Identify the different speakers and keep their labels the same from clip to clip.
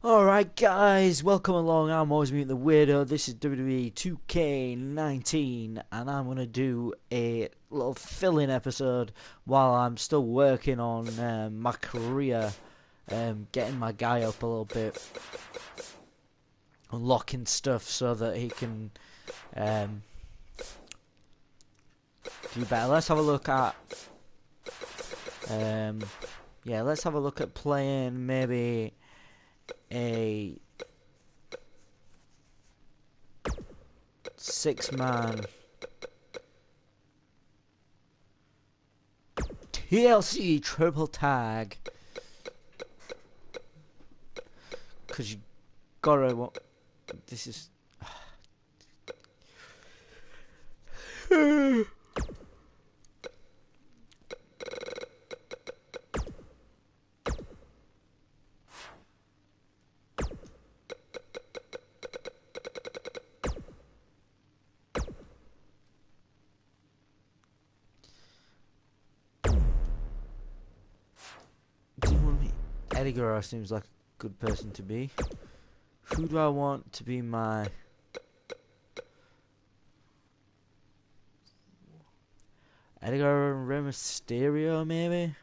Speaker 1: Alright guys, welcome along. I'm always meeting the weirdo. This is WWE2K19 and I'm going to do a little fill-in episode while I'm still working on my career, getting my guy up a little bit, unlocking stuff so that he can do better. Let's have a look at let's have a look at playing maybe a 6-man TLC triple tag, because you gotta this is Eddie Guerrero seems like a good person to be. Who do I want to be my... Eddie Guerrero and Rey Mysterio, maybe?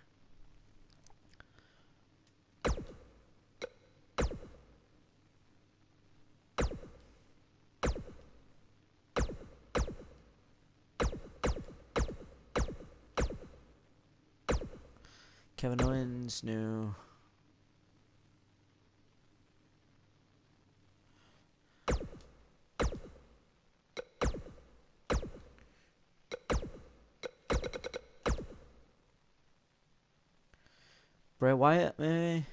Speaker 1: Kevin Owens, no. Bray Wyatt, maybe?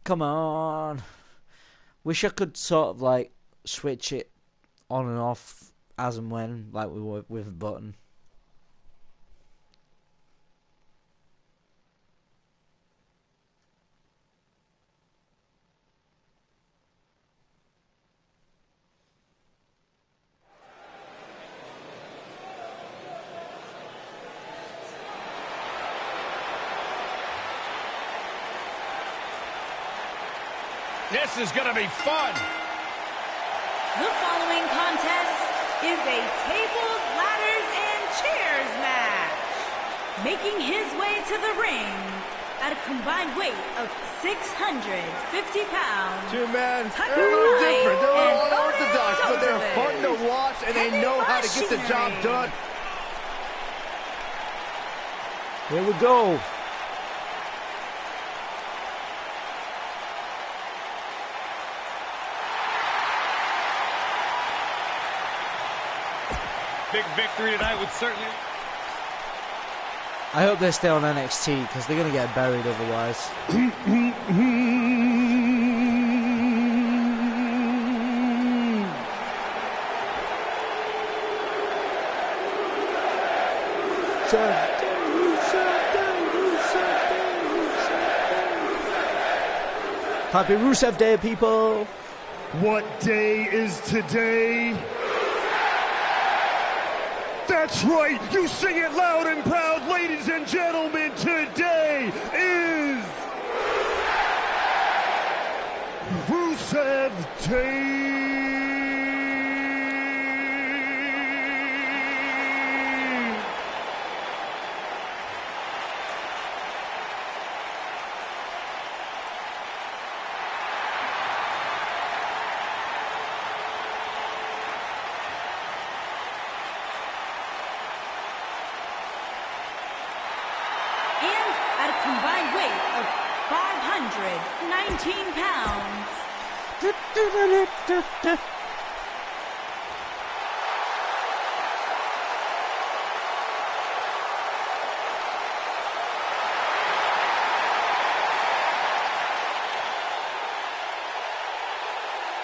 Speaker 1: Come on. Wish I could sort of like switch it on and off as and when, like we were with a button.
Speaker 2: This is going to be fun.
Speaker 3: The following contest is a tables, ladders, and chairs match. Making his way to the ring at a combined weight of 650 pounds.
Speaker 2: Two men, they're a little different. They're a little unorthodox, but they're fun to watch, and they know how to get the job done.
Speaker 1: Here we go.
Speaker 2: Big victory tonight would certainly...
Speaker 1: I hope they stay on NXT because they're going to get buried otherwise. Happy Rusev Day, people!
Speaker 4: What day is today? That's right, you sing it loud and proud, ladies and gentlemen. Today is Rusev Day.
Speaker 3: At a combined weight of 519 pounds.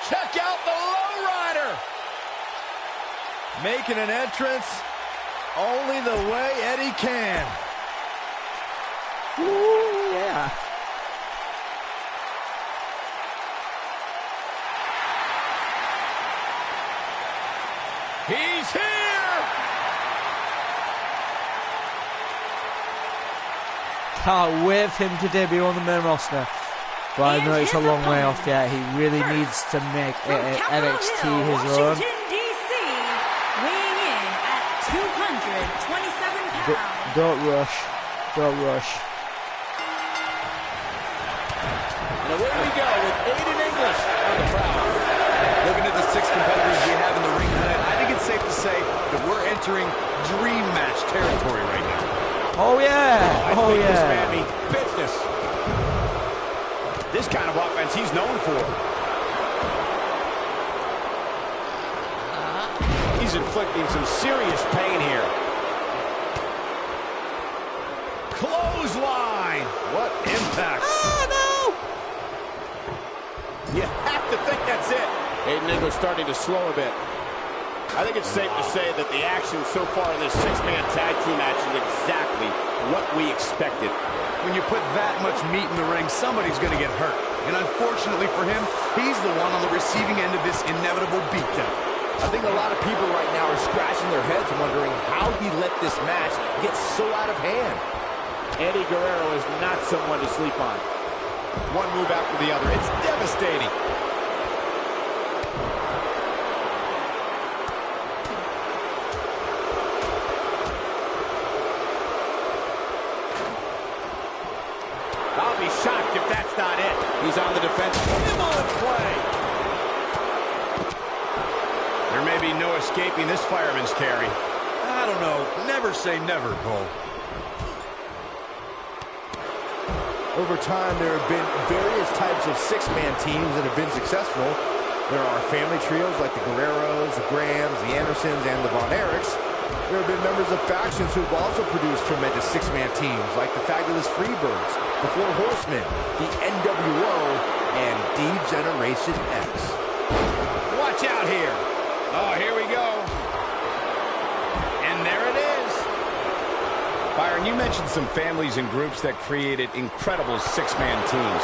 Speaker 2: Check out the lowrider. Making an entrance only the way Eddie can.
Speaker 1: Ooh, yeah.
Speaker 2: He's here!
Speaker 1: Can't wait for him to debut on the main roster. But I know it's a long way off yet. He really needs to make NXT his own.
Speaker 3: Washington, D.C., weighing in at 227 pounds.
Speaker 1: Don't rush. Don't rush.
Speaker 2: And away we go with Aiden English on the prowl. Looking at the 6 competitors we have in the ring tonight, I think it's safe to say that we're entering dream match territory right now.
Speaker 1: Oh yeah!
Speaker 2: I think this man means business. This kind of offense he's known for. He's inflicting some serious pain here. Clothesline! What impact!
Speaker 1: Oh no!
Speaker 2: You have to think that's it. Aiden English starting to slow a bit. I think it's safe to say that the action so far in this 6-man tag team match is exactly what we expected.
Speaker 4: When you put that much meat in the ring, somebody's going to get hurt. And unfortunately for him, he's the one on the receiving end of this inevitable beatdown.
Speaker 2: I think a lot of people right now are scratching their heads wondering how he let this match get so out of hand. Eddie Guerrero is not someone to sleep on. One move after the other. It's devastating. I'll be shocked if that's not it. He's on the defense. Him on play. There may be no escaping this fireman's carry.
Speaker 4: I don't know. Never say never, Cole.
Speaker 2: Over time, there have been various types of 6-man teams that have been successful. There are family trios like the Guerreros, the Grahams, the Andersons, and the Von Erichs. There have been members of factions who have also produced tremendous 6-man teams like the Fabulous Freebirds, the Four Horsemen, the NWO, and D-Generation X. Watch out here. Oh, here we go. And there it is. Byron, you mentioned some families and groups that created incredible 6-man teams.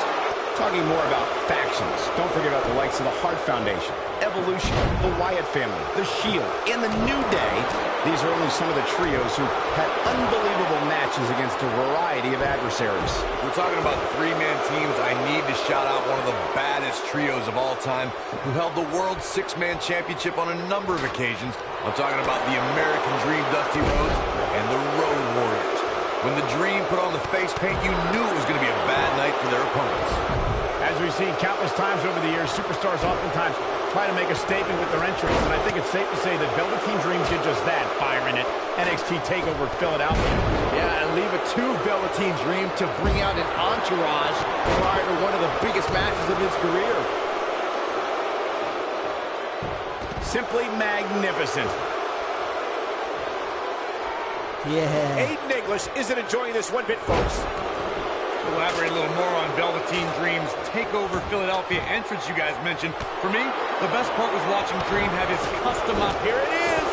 Speaker 2: Talking more about factions, don't forget about the likes of the Hart Foundation, Evolution, the Wyatt family, the Shield, and the New Day. These are only some of the trios who had unbelievable matches against a variety of adversaries.
Speaker 4: If we're talking about 3-man teams, I need to shout out one of the baddest trios of all time who held the World 6-Man Championship on a number of occasions. I'm talking about the American Dream, Dusty Rhodes, and the Road Warriors. When the Dream put on the face paint, you knew it was going to be a bad night for their opponents.
Speaker 2: As we've seen countless times over the years, superstars oftentimes try to make a statement with their entrance, and I think it's safe to say that Velveteen Dream did just that, Byron, at NXT TakeOver Philadelphia.
Speaker 4: Yeah, and leave it to Velveteen Dream to bring out an entourage prior to one of the biggest matches of his career.
Speaker 2: Simply magnificent.
Speaker 1: Yeah.
Speaker 2: Aiden English isn't enjoying this one bit, folks.
Speaker 4: Elaborate a little more on Velveteen Dream's TakeOver Philadelphia entrance you guys mentioned. For me, the best part was watching Dream have his custom up.
Speaker 2: Here it is.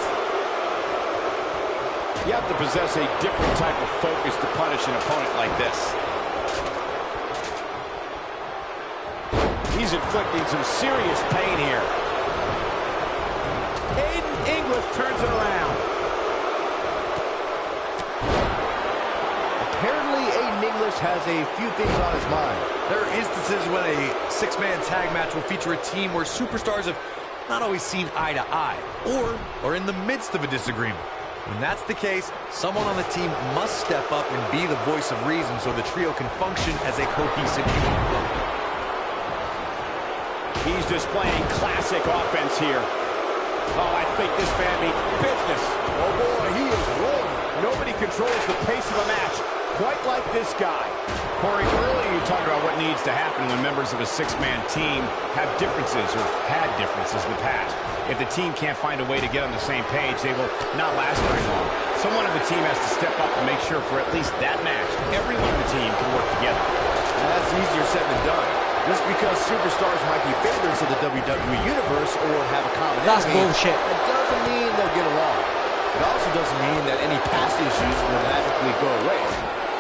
Speaker 2: You have to possess a different type of focus to punish an opponent like this.
Speaker 5: He's inflicting some serious pain here. Aiden English turns it around.
Speaker 2: Apparently, Aiden English has a few things on his mind.
Speaker 4: There are instances when a six-man tag match will feature a team where superstars have not always seen eye to eye, or are in the midst of a disagreement. When that's the case, someone on the team must step up and be the voice of reason so the trio can function as a cohesive unit.
Speaker 5: He's displaying classic offense here. Oh, I think this man means business.
Speaker 2: Oh boy, he is rolling.
Speaker 5: Nobody controls the pace of a match quite like this guy. Corey, earlier you talked about what needs to happen when members of a six-man team have differences or had differences in the past. If the team can't find a way to get on the same page, they will not last very long. Someone on the team has to step up and make sure for at least that match, everyone on the team can work together.
Speaker 2: That's easier said than done. Just because superstars might be favorites of the WWE Universe or have a common
Speaker 1: That's
Speaker 2: enemy,
Speaker 1: bullshit.
Speaker 2: it doesn't mean they'll get along. It also doesn't mean that any past issues will magically go away.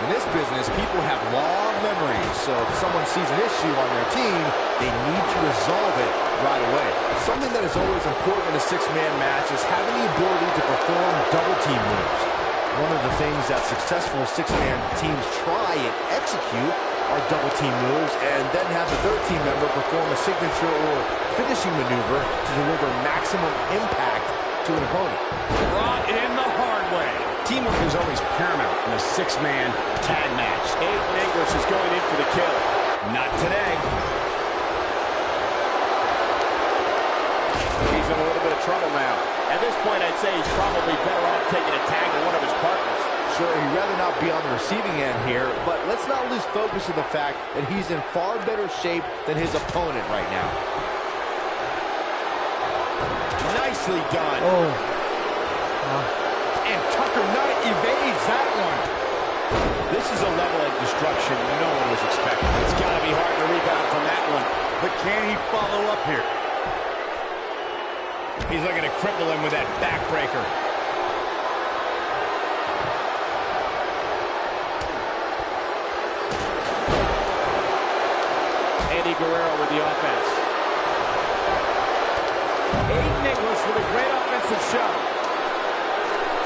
Speaker 2: In this business, people have long memories, so if someone sees an issue on their team, they need to resolve it right away. Something that is always important in a six-man match is having the ability to perform double-team moves. One of the things that successful six-man teams try and execute are double-team moves, and then have the third team member perform a signature or finishing maneuver to deliver maximum impact to an opponent.
Speaker 5: Brought in the hard way. Teamwork is always paramount in a six-man tag match. Aiden English is going in for the kill. Not today. He's in a little bit of trouble now. At this point, I'd say he's probably better off taking a tag than one of his partners.
Speaker 2: Sure, he'd rather not be on the receiving end here, but let's not lose focus of the fact that he's in far better shape than his opponent right now.
Speaker 5: Nicely done.
Speaker 1: Oh.
Speaker 5: And Tucker Knight evades that one. This is a level of destruction no one was expecting. It's got to be hard to rebound from that one.
Speaker 4: But can he follow up here?
Speaker 5: He's looking to cripple him with that backbreaker. Eddie Guerrero with the offense. Aiden English with a great offensive shot.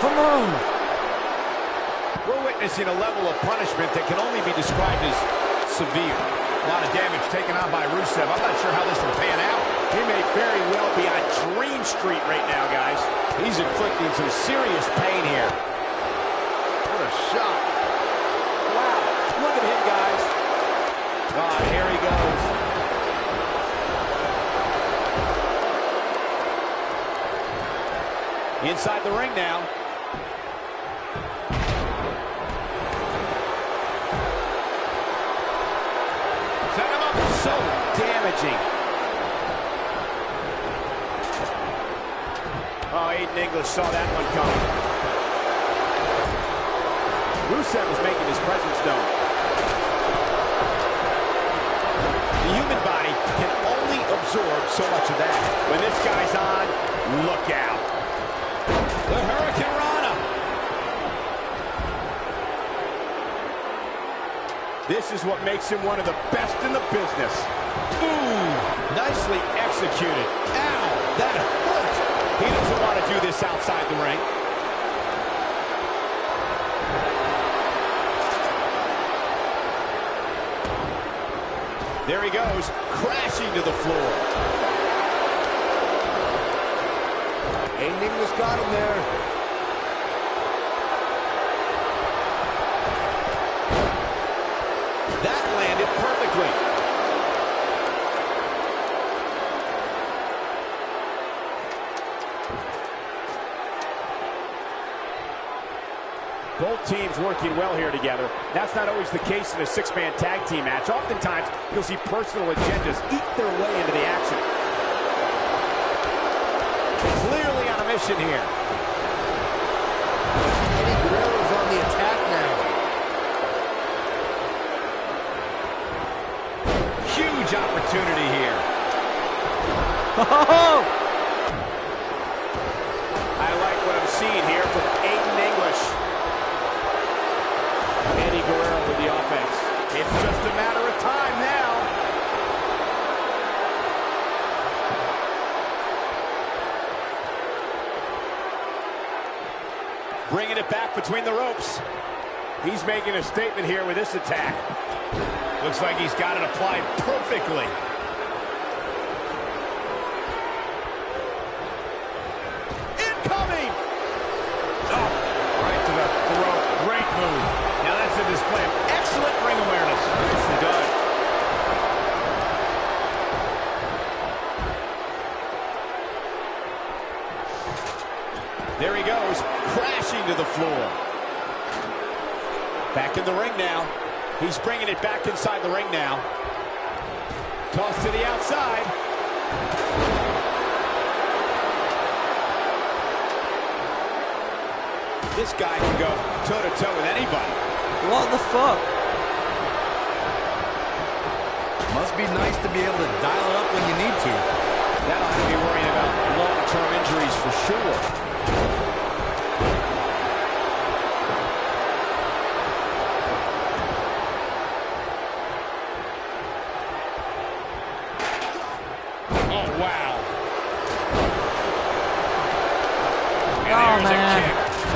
Speaker 1: Come on.
Speaker 5: We're witnessing a level of punishment that can only be described as severe. A lot of damage taken on by Rusev. I'm not sure how this will pan out. He may very well be on Dream Street right now, guys. He's inflicting some serious pain here.
Speaker 2: What a shot.
Speaker 5: Wow, look at him, guys. Oh, here he goes. Inside the ring now. Set him up. So damaging. Oh, Aiden English saw that one coming. Rusev is making his presence known. The human body can only absorb so much of that. When this guy's on, look out. The Hurricane Rana. This is what makes him one of the best in the business. Ooh, nicely executed. Ow, that hurt. He doesn't want to do this outside the ring. There he goes, crashing to the floor.
Speaker 2: Aiden English got him there.
Speaker 5: That landed perfectly. Both teams working well here together. That's not always the case in a six-man tag team match. Oftentimes, you'll see personal agendas eat their way into the action. Clearly on a mission here.
Speaker 2: Eddie Guerrero's on the attack now.
Speaker 5: Huge opportunity here. I like what I'm seeing here from Aiden English. Eddie Guerrero with the offense. It's just a matter of time now. bringing it back between the ropes. He's making a statement here with this attack. Looks like he's got it applied perfectly. Incoming! Oh, right to the throat. Great move. Now that's a display of excellent ring awareness. Nicely done. There he goes, crashing to the floor. Back in the ring now. He's bringing it back inside the ring now. Toss to the outside. This guy can go toe-to-toe with anybody.
Speaker 1: What the fuck?
Speaker 4: Must be nice to be able to dial it up when you need to.
Speaker 5: That'll have to be worrying about long-term injuries for sure.
Speaker 1: Oh, man.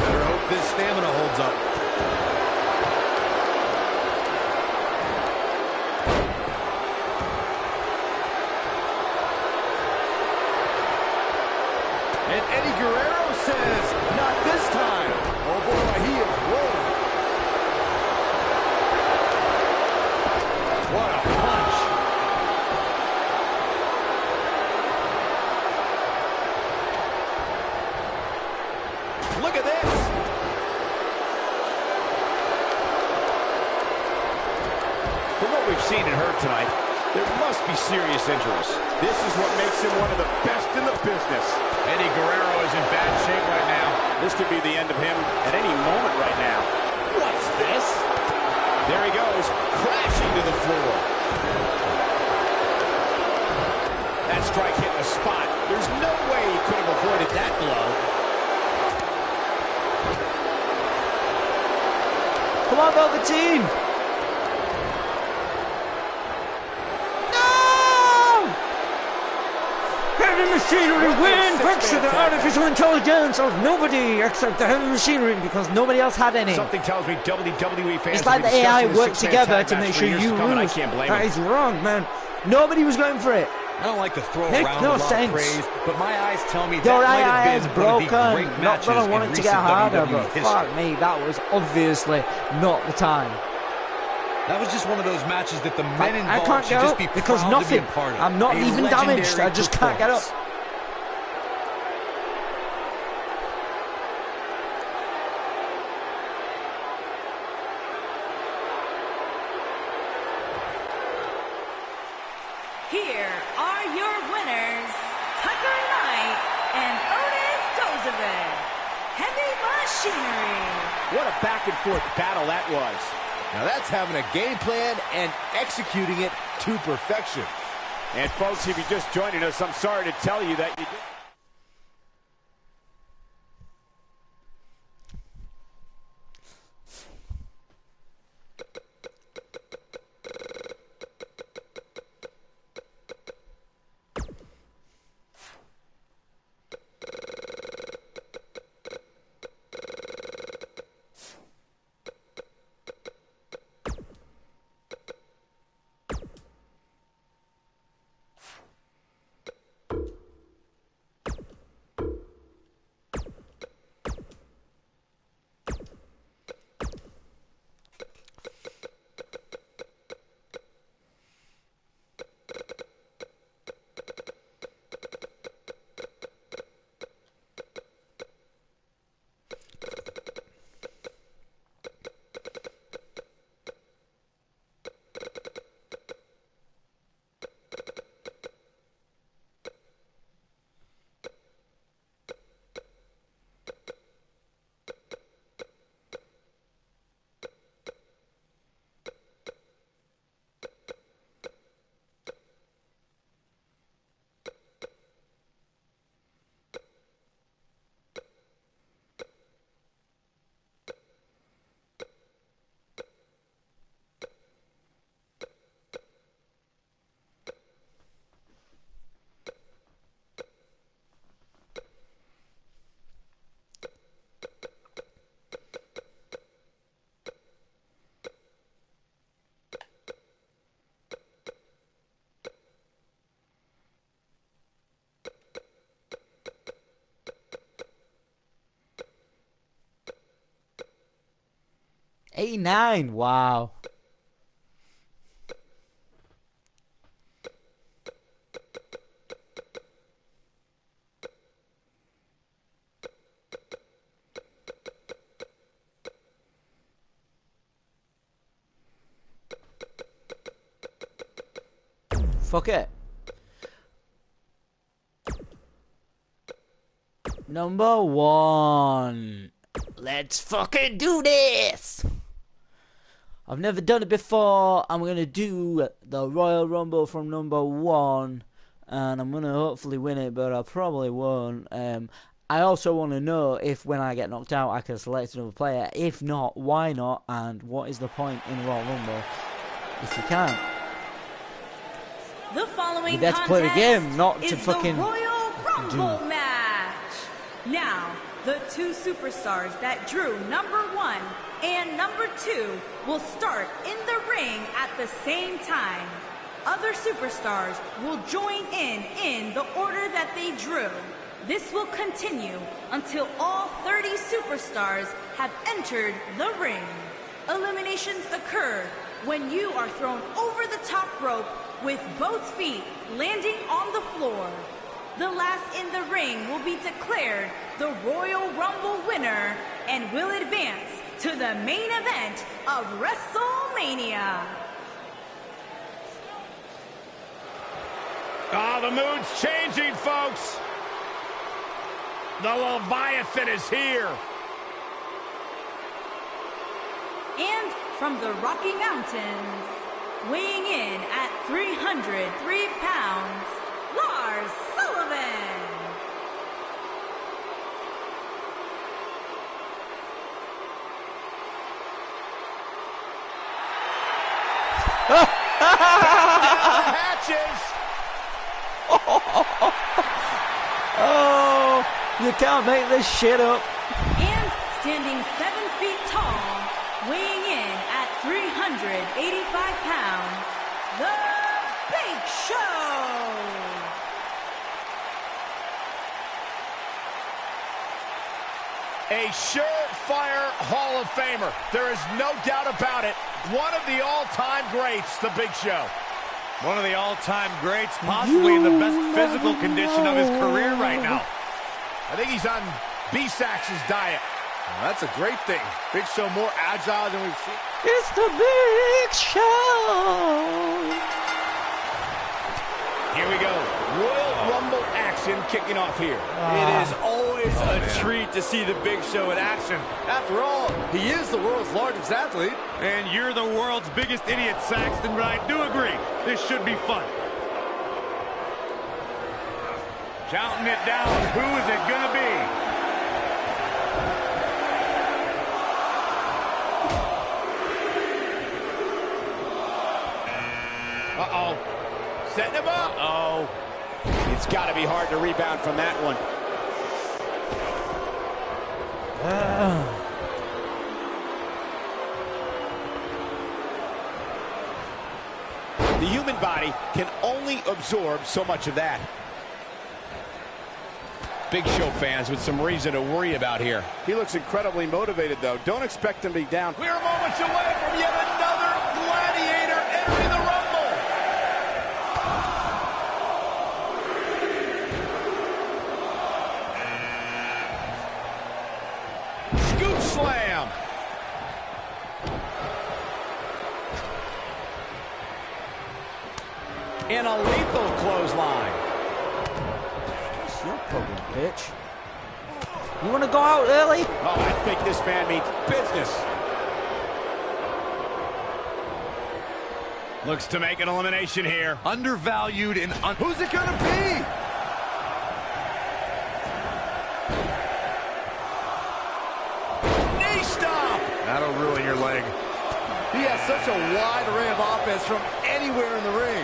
Speaker 4: Better hope this stamina holds up.
Speaker 2: And Eddie Guerrero says, not this time. Oh boy, he is rolling. What a punch. Look at this.
Speaker 5: From what we've seen and heard tonight, there must be serious injuries. This is what makes him one of the best in the business.
Speaker 4: Eddie Guerrero is in bad shape right now.
Speaker 5: This could be the end of him at any moment right now. What's this? There he goes, crashing to the floor. That strike hit the spot. There's no way he could have avoided that blow.
Speaker 1: Come on, Velveteen! No! Heavy machinery win thanks to the artificial intelligence of nobody except the heavy machinery because nobody else had any.
Speaker 5: Something tells me WWE fans
Speaker 1: It's like the AI work together to make sure
Speaker 5: you
Speaker 1: you
Speaker 5: lose. I
Speaker 1: lose.
Speaker 5: can't blame
Speaker 1: That
Speaker 5: him.
Speaker 1: is wrong, man. Nobody was going for it.
Speaker 4: I don't like to throw
Speaker 1: Makes
Speaker 4: around
Speaker 1: no
Speaker 4: a lot
Speaker 1: sense.
Speaker 4: of praise, but my eyes tell me that
Speaker 1: Your
Speaker 4: might
Speaker 1: AI
Speaker 4: have
Speaker 1: is
Speaker 4: been one of the
Speaker 1: broken.
Speaker 4: great
Speaker 1: Not
Speaker 4: matches
Speaker 1: that I want
Speaker 4: in
Speaker 1: it to
Speaker 4: recent
Speaker 1: get harder,
Speaker 4: WWE
Speaker 1: but
Speaker 4: history.
Speaker 1: fuck me, that was obviously not the time.
Speaker 4: That was just one of those matches that the men
Speaker 1: I
Speaker 4: involved
Speaker 1: can't
Speaker 4: should
Speaker 1: get
Speaker 4: just
Speaker 1: up
Speaker 4: be
Speaker 1: because
Speaker 4: proud
Speaker 1: nothing.
Speaker 4: to be a part of.
Speaker 1: I'm not
Speaker 4: A
Speaker 1: even damaged. I
Speaker 4: legendary
Speaker 1: just can't get up.
Speaker 4: performance.
Speaker 3: Here are your winners, Tucker Knight and Otis Dozovic. Heavy Machinery.
Speaker 5: What a back-and-forth battle that was.
Speaker 2: Now that's having a game plan and executing it to perfection.
Speaker 5: And folks, if you're just joining us, I'm sorry to tell you that you did.
Speaker 1: 89, wow. Fuck it. Number 1. Let's fucking do this! I've never done it before. I'm going to do the Royal Rumble from number 1. And I'm going to hopefully win it, but I probably won't. I also want to know if when I get knocked out I can select another player. If not, why not? And what is the point in Royal Rumble if you can't?
Speaker 3: The following
Speaker 1: You have to play the game, not to
Speaker 3: is
Speaker 1: fucking
Speaker 3: the Royal Rumble
Speaker 1: do.
Speaker 3: match. Now, the two superstars that drew number 1 and number 2 will start in the ring at the same time. Other superstars will join in the order that they drew. This will continue until all 30 superstars have entered the ring. Eliminations occur when you are thrown over the top rope with both feet landing on the floor. The last in the ring will be declared the Royal Rumble winner and will advance to the main event of WrestleMania.
Speaker 5: Ah, the mood's changing, folks. The Leviathan is here.
Speaker 3: And from the Rocky Mountains, weighing in at 303 pounds, Lars Sullivan.
Speaker 5: Hatches.
Speaker 1: Oh, you can't make this shit up.
Speaker 3: And standing 7 feet tall, weighing in at 385 pounds, The Big Show!
Speaker 5: A surefire Hall of Famer. There is no doubt about it. One of the all-time greats, The Big Show.
Speaker 6: One of the all-time greats, possibly in the best physical condition of his career right now.
Speaker 5: I think he's on B-Sax's diet.
Speaker 2: Well, that's a great thing. Big Show more agile than we've seen.
Speaker 1: It's the Big Show!
Speaker 5: Here we go. Royal Rumble action kicking off here.
Speaker 6: It is always a treat to see the Big Show in action.
Speaker 2: After all, he is the world's largest athlete.
Speaker 6: And you're the world's biggest idiot, Saxton, but I do agree. This should be fun. Counting it down. Who is it going to be?
Speaker 5: Uh-oh. Setting him up.
Speaker 6: Uh-oh.
Speaker 5: It's got to be hard to rebound from that one. The human body can only absorb so much of that. Big Show fans with some reason to worry about here.
Speaker 2: He looks incredibly motivated, though. Don't expect him to be down.
Speaker 5: We're moments away from yet another gladiator entering the Rumble. Scoop slam. And a lethal clothesline.
Speaker 1: What's your problem, bitch? You want to go out early?
Speaker 5: Oh, I think this man means business. Looks to make an elimination here.
Speaker 4: Undervalued and
Speaker 2: Who's it gonna be?
Speaker 5: Knee stomp.
Speaker 4: that'll ruin your leg.
Speaker 2: He has such a wide array of offense from anywhere in the ring.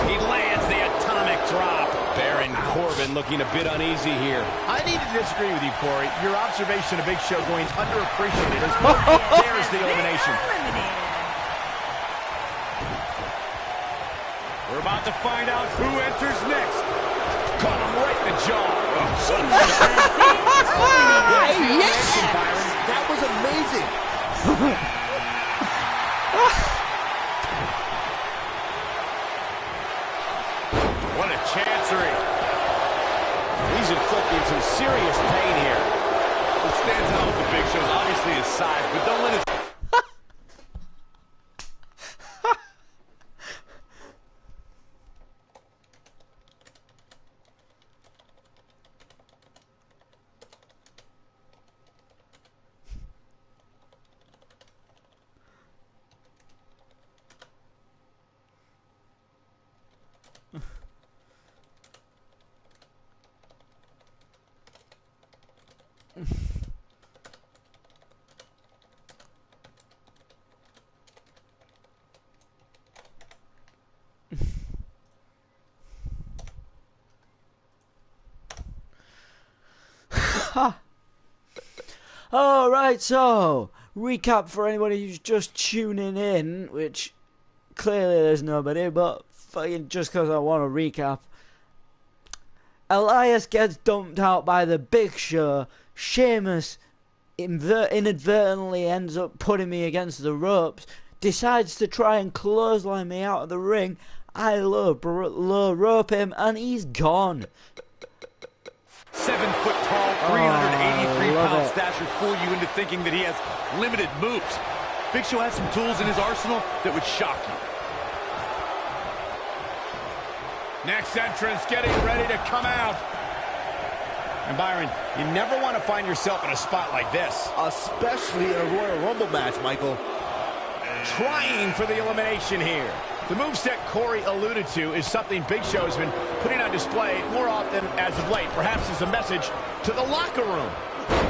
Speaker 5: He lands the atomic drop. Baron Corbin looking a bit uneasy here.
Speaker 6: I need to disagree with you, Corey. Your observation of Big Show going underappreciated as well.
Speaker 5: There's the elimination.
Speaker 3: Eliminated.
Speaker 6: We're about to find out who enters next.
Speaker 5: Caught him right in the jaw.
Speaker 2: That was amazing.
Speaker 5: What a chancery. He's inflicting some serious pain here.
Speaker 4: What stands out with the Big Show is obviously his size, but don't let his...
Speaker 1: Alright, so recap for anybody who's just tuning in, which clearly there's nobody, but fucking just because I want to recap. Elias gets dumped out by the Big Show. Sheamus inadvertently ends up putting me against the ropes, decides to try and clothesline me out of the ring. I low rope him and he's gone.
Speaker 4: 7 foot tall, 383-pound stature fool you into thinking that he has limited moves. Big Show has some tools in his arsenal that would shock you.
Speaker 5: Next entrance getting ready to come out. And Byron, you never want to find yourself in a spot like this.
Speaker 2: Especially in a Royal Rumble match, Michael.
Speaker 5: Trying for the elimination here. The moveset Corey alluded to is something Big Show has been putting on display more often as of late, perhaps as a message to the locker room.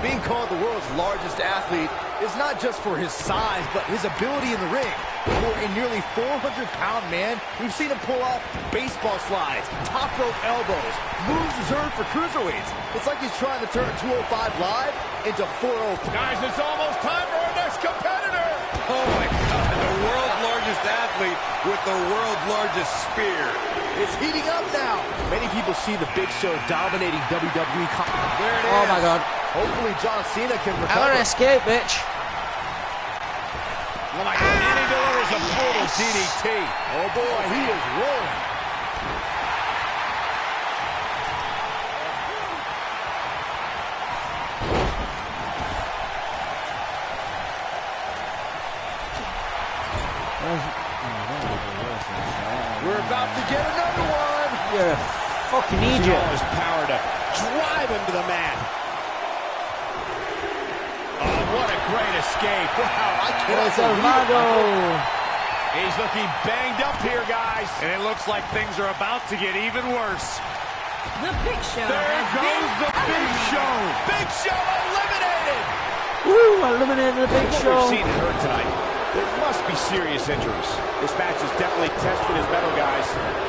Speaker 2: Being called the world's largest athlete is not just for his size, but his ability in the ring. For a nearly 400-pound man, we've seen him pull off baseball slides, top rope elbows, moves reserved for cruiserweights. It's like he's trying to turn 205 Live into 405.
Speaker 5: Guys, it's almost time for our next competitor.
Speaker 4: Oh my God, the world's largest athlete with the world's largest spear.
Speaker 2: It's heating up now. Many people see the Big Show dominating WWE.
Speaker 5: There it is.
Speaker 1: Oh my God.
Speaker 2: Hopefully John Cena can
Speaker 1: I'm
Speaker 2: recover.
Speaker 1: gonna escape, bitch.
Speaker 5: Oh my God, and he delivers a brutal DDT.
Speaker 2: Oh boy, he is rolling. We're about to get another one.
Speaker 1: You're a fucking
Speaker 5: Using
Speaker 1: idiot.
Speaker 5: all his power to drive him to the mat. Oh, what a great escape.
Speaker 2: Wow, I
Speaker 1: It's
Speaker 2: cannot believe it.
Speaker 1: Armando.
Speaker 5: He's looking banged up here, guys.
Speaker 6: And it looks like things are about to get even worse.
Speaker 3: The Big Show
Speaker 5: There
Speaker 3: has
Speaker 5: goes
Speaker 3: been
Speaker 5: the Big Show. Big Show eliminated.
Speaker 1: Woo! Eliminated the Big
Speaker 5: What
Speaker 1: Show.
Speaker 5: we've seen and heard tonight, there must be serious injuries. This match has definitely tested his mettle, guys.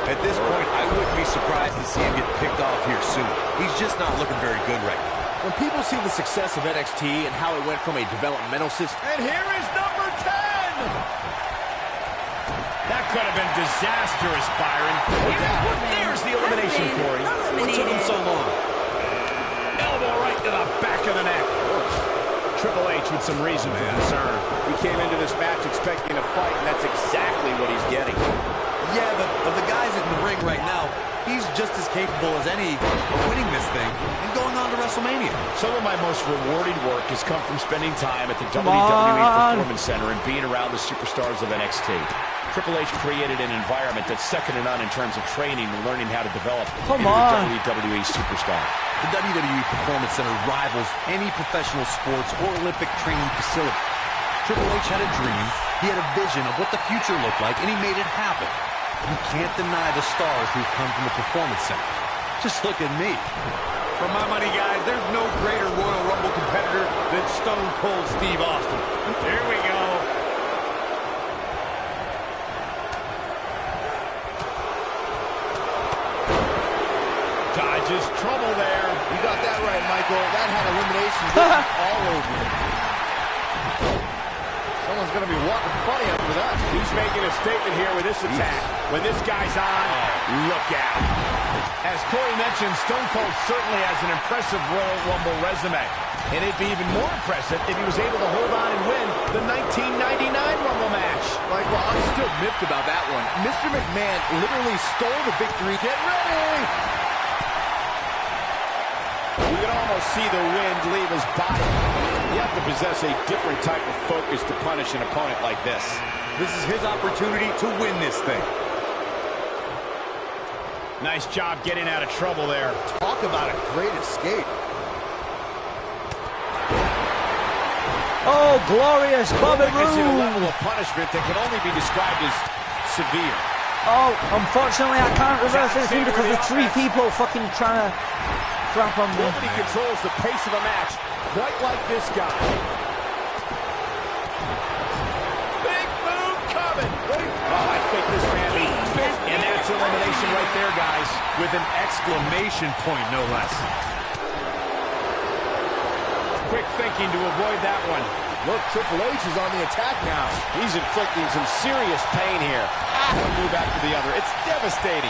Speaker 4: At this point, I wouldn't be surprised to see him get picked off here soon. He's just not looking very good right now.
Speaker 2: When people see the success of NXT and how it went from a developmental system.
Speaker 5: And here is number 10. That could have been disastrous, Byron. There's the elimination, Corey.
Speaker 4: What took him so long?
Speaker 5: Elbow right to the back of the neck. Triple H with some reason for concern. He came into this match expecting a fight, and that's exactly what he's getting.
Speaker 4: Yeah, but of the guys in the ring right now, he's just as capable as any of winning this thing and going on to WrestleMania.
Speaker 5: Some of my most rewarding work has come from spending time at the
Speaker 1: Come
Speaker 5: WWE
Speaker 1: on.
Speaker 5: Performance Center and being around the superstars of NXT. Triple H created an environment that's second to none in terms of training and learning how to develop
Speaker 1: Come
Speaker 5: into
Speaker 1: on.
Speaker 5: a WWE superstar.
Speaker 4: The WWE Performance Center rivals any professional sports or Olympic training facility. Triple H had a dream, he had a vision of what the future looked like, and he made it happen. You can't deny the stars who come from the Performance Center. Just look at me.
Speaker 6: For my money, guys, there's no greater Royal Rumble competitor than Stone Cold Steve Austin. Here we go.
Speaker 5: Dodges trouble there.
Speaker 2: You got that right, Michael. That had elimination written all over it. Someone
Speaker 6: Someone's going to be walking funny after that.
Speaker 5: He's making a statement here with this attack. When this guy's on, look out. As Corey mentioned, Stone Cold certainly has an impressive Royal Rumble resume. And it'd be even more impressive if he was able to hold on and win the 1999 Rumble match.
Speaker 2: Michael, I'm still miffed about that one. Mr. McMahon literally stole the victory. Get ready!
Speaker 5: You can almost see the wind leave his body. You have to possess a different type of focus to punish an opponent like this.
Speaker 4: This is his opportunity to win this thing.
Speaker 5: Nice job getting out of trouble there.
Speaker 2: Talk about a great escape.
Speaker 1: Oh, glorious Bobby
Speaker 5: It's a
Speaker 1: Roode.
Speaker 5: level of punishment that can only be described as severe.
Speaker 1: Oh, unfortunately, I can't reverse this thing because there's 3 people fucking trying to crap on me.
Speaker 5: Nobody controls the pace of a match quite like this guy. Big move coming. Oh, I think this man is big. And that's elimination right there, guys.
Speaker 4: With an exclamation point, no less.
Speaker 5: Quick thinking to avoid that one.
Speaker 2: Look, Triple H is on the attack now.
Speaker 5: He's inflicting some serious pain here. One move after the other. It's devastating.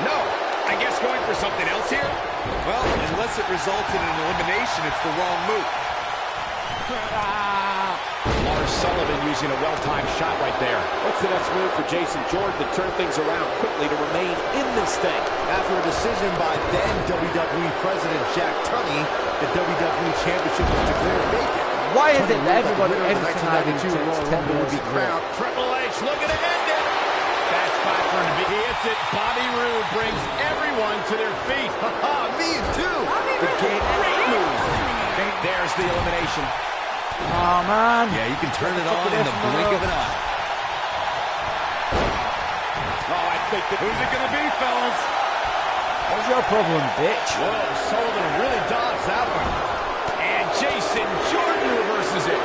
Speaker 6: No, I guess going for something else here?
Speaker 4: Well, unless it results in an elimination, it's the wrong move.
Speaker 5: Lars Sullivan using a well-timed shot right there. What's the next move for Jason Jordan to turn things around quickly to remain in this thing?
Speaker 2: After a decision by then WWE President Jack Tunney, the WWE Championship was declared vacant.
Speaker 1: Why is it that
Speaker 2: Tunney
Speaker 1: everybody,
Speaker 2: ruled that the
Speaker 1: everything I do
Speaker 2: 1992
Speaker 1: takes
Speaker 2: Royal
Speaker 1: 10
Speaker 2: Rumble would be
Speaker 1: minutes?
Speaker 2: crowned.
Speaker 5: Triple H looking to end it. Bad spot for him to be. He hits it. Bobby Roode brings everyone to their feet.
Speaker 2: Me too. The game move.
Speaker 5: There's the elimination.
Speaker 1: Oh, man.
Speaker 4: Yeah, you can turn it on in the blink of an eye.
Speaker 5: Oh, I think that...
Speaker 6: Who's it going to be, fellas?
Speaker 1: What's your problem, bitch?
Speaker 5: Whoa, Sullivan really dodged that one. And Jason Jordan reverses it.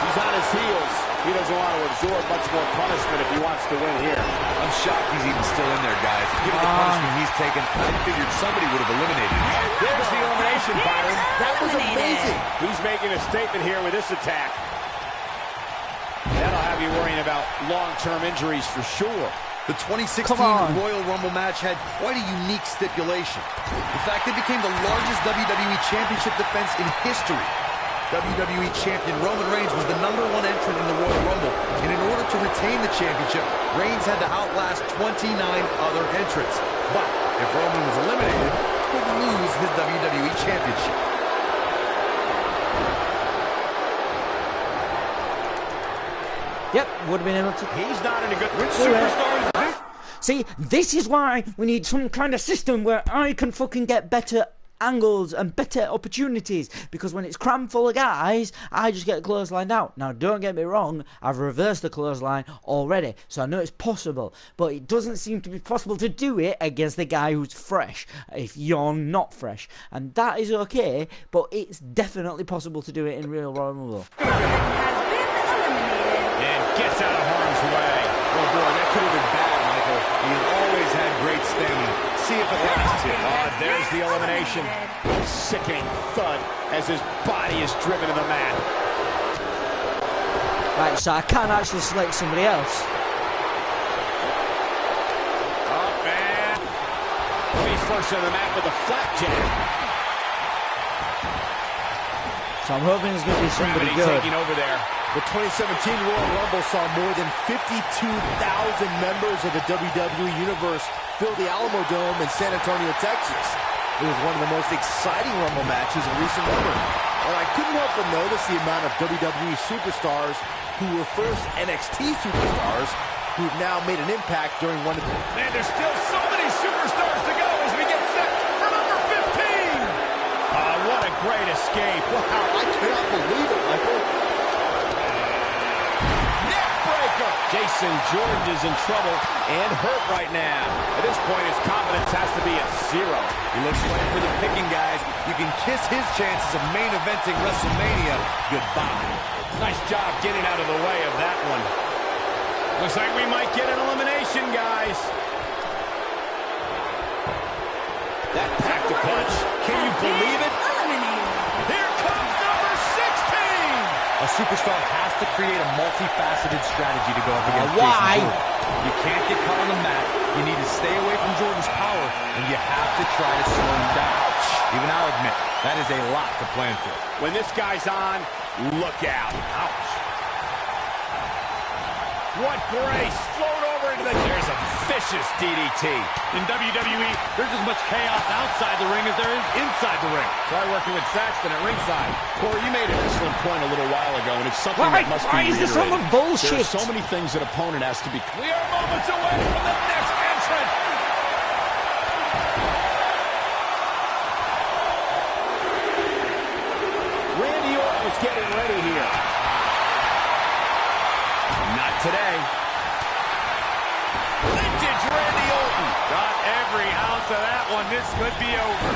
Speaker 5: He's on his heels. He doesn't want to absorb much more punishment if he wants to win here.
Speaker 4: I'm shocked he's even still in there, guys. Given the punishment he's taken, I figured somebody would have eliminated him.
Speaker 5: There's the elimination, Byron.
Speaker 2: That was amazing.
Speaker 5: He's making a statement here with this attack. That'll have you worrying about long-term injuries for sure.
Speaker 4: The 2016 Royal Rumble match had quite a unique stipulation. In fact, it became the largest WWE Championship defense in history. WWE Champion Roman Reigns was the #1 entrant in the Royal Rumble, and in order to retain the championship, Reigns had to outlast 29 other entrants. But if Roman was eliminated, he would lose his WWE Championship.
Speaker 1: Yep, would have been able to.
Speaker 5: He's not in a good...
Speaker 6: Which superstar is this?
Speaker 1: See, this is why we need some kind of system where I can fucking get better angles and better opportunities, because when it's crammed full of guys, I just get clotheslined out. Now, don't get me wrong, I've reversed the clothesline already, so I know it's possible, but it doesn't seem to be possible to do it against the guy who's fresh, if you're not fresh, and that is okay, but it's definitely possible to do it in Real Royal Rumble.
Speaker 3: Has been eliminated.
Speaker 5: And gets out of harm's way.
Speaker 4: Oh boy, that could have been bad, Michael. He's always had great stamina. See if it lasts here.
Speaker 5: There's the elimination. Sickening thud as his body is driven to the mat.
Speaker 1: Right, so I can actually select somebody else.
Speaker 5: Oh, man. He's first on the mat with a flapjack.
Speaker 1: So I'm hoping there's going to be somebody
Speaker 5: Gravity
Speaker 1: good.
Speaker 5: taking over there.
Speaker 2: The 2017 Royal Rumble saw more than 52,000 members of the WWE Universe fill the Alamo Dome in San Antonio, Texas. It was one of the most exciting Rumble matches in recent memory. And I couldn't help but notice the amount of WWE superstars who were first NXT superstars who've now made an impact during one of the...
Speaker 5: Man, there's still so many superstars to go as we get set for number 15. What a great escape.
Speaker 2: Wow, I cannot believe it, Michael.
Speaker 5: Neckbreaker. Jason Jordan is in trouble and hurt right now. At this point, his confidence has to be at 0.
Speaker 4: He looks right for the picking, guys. You can kiss his chances of main eventing WrestleMania goodbye.
Speaker 5: Nice job getting out of the way of that one. Looks like we might get an elimination, guys. That packed a punch. believe it?
Speaker 3: Eliminated.
Speaker 6: Here comes number 16!
Speaker 7: A superstar has to create a multifaceted strategy to go up against
Speaker 1: why?
Speaker 7: Jason Jordan. You can't get caught on the mat. You need to stay away from Jordan's power, and you have to try to slow him down. Even I'll admit, that is a lot to plan for.
Speaker 5: When this guy's on, look out. Ouch. What grace. Float over into the... There's a vicious DDT.
Speaker 6: In WWE, there's as much chaos outside the ring as there is inside the ring.
Speaker 5: Try working with Saxton at ringside. Corey, you made an excellent point a little while ago, and it's something that must be
Speaker 1: Why is this
Speaker 5: reiterated.
Speaker 1: some bullshit?
Speaker 5: There are so many things an opponent has to be...
Speaker 6: We are moments away from the next entrant.
Speaker 5: Randy Orton is getting ready here. Not today.
Speaker 6: Vintage Randy Orton. Got every ounce of that one. This could be over.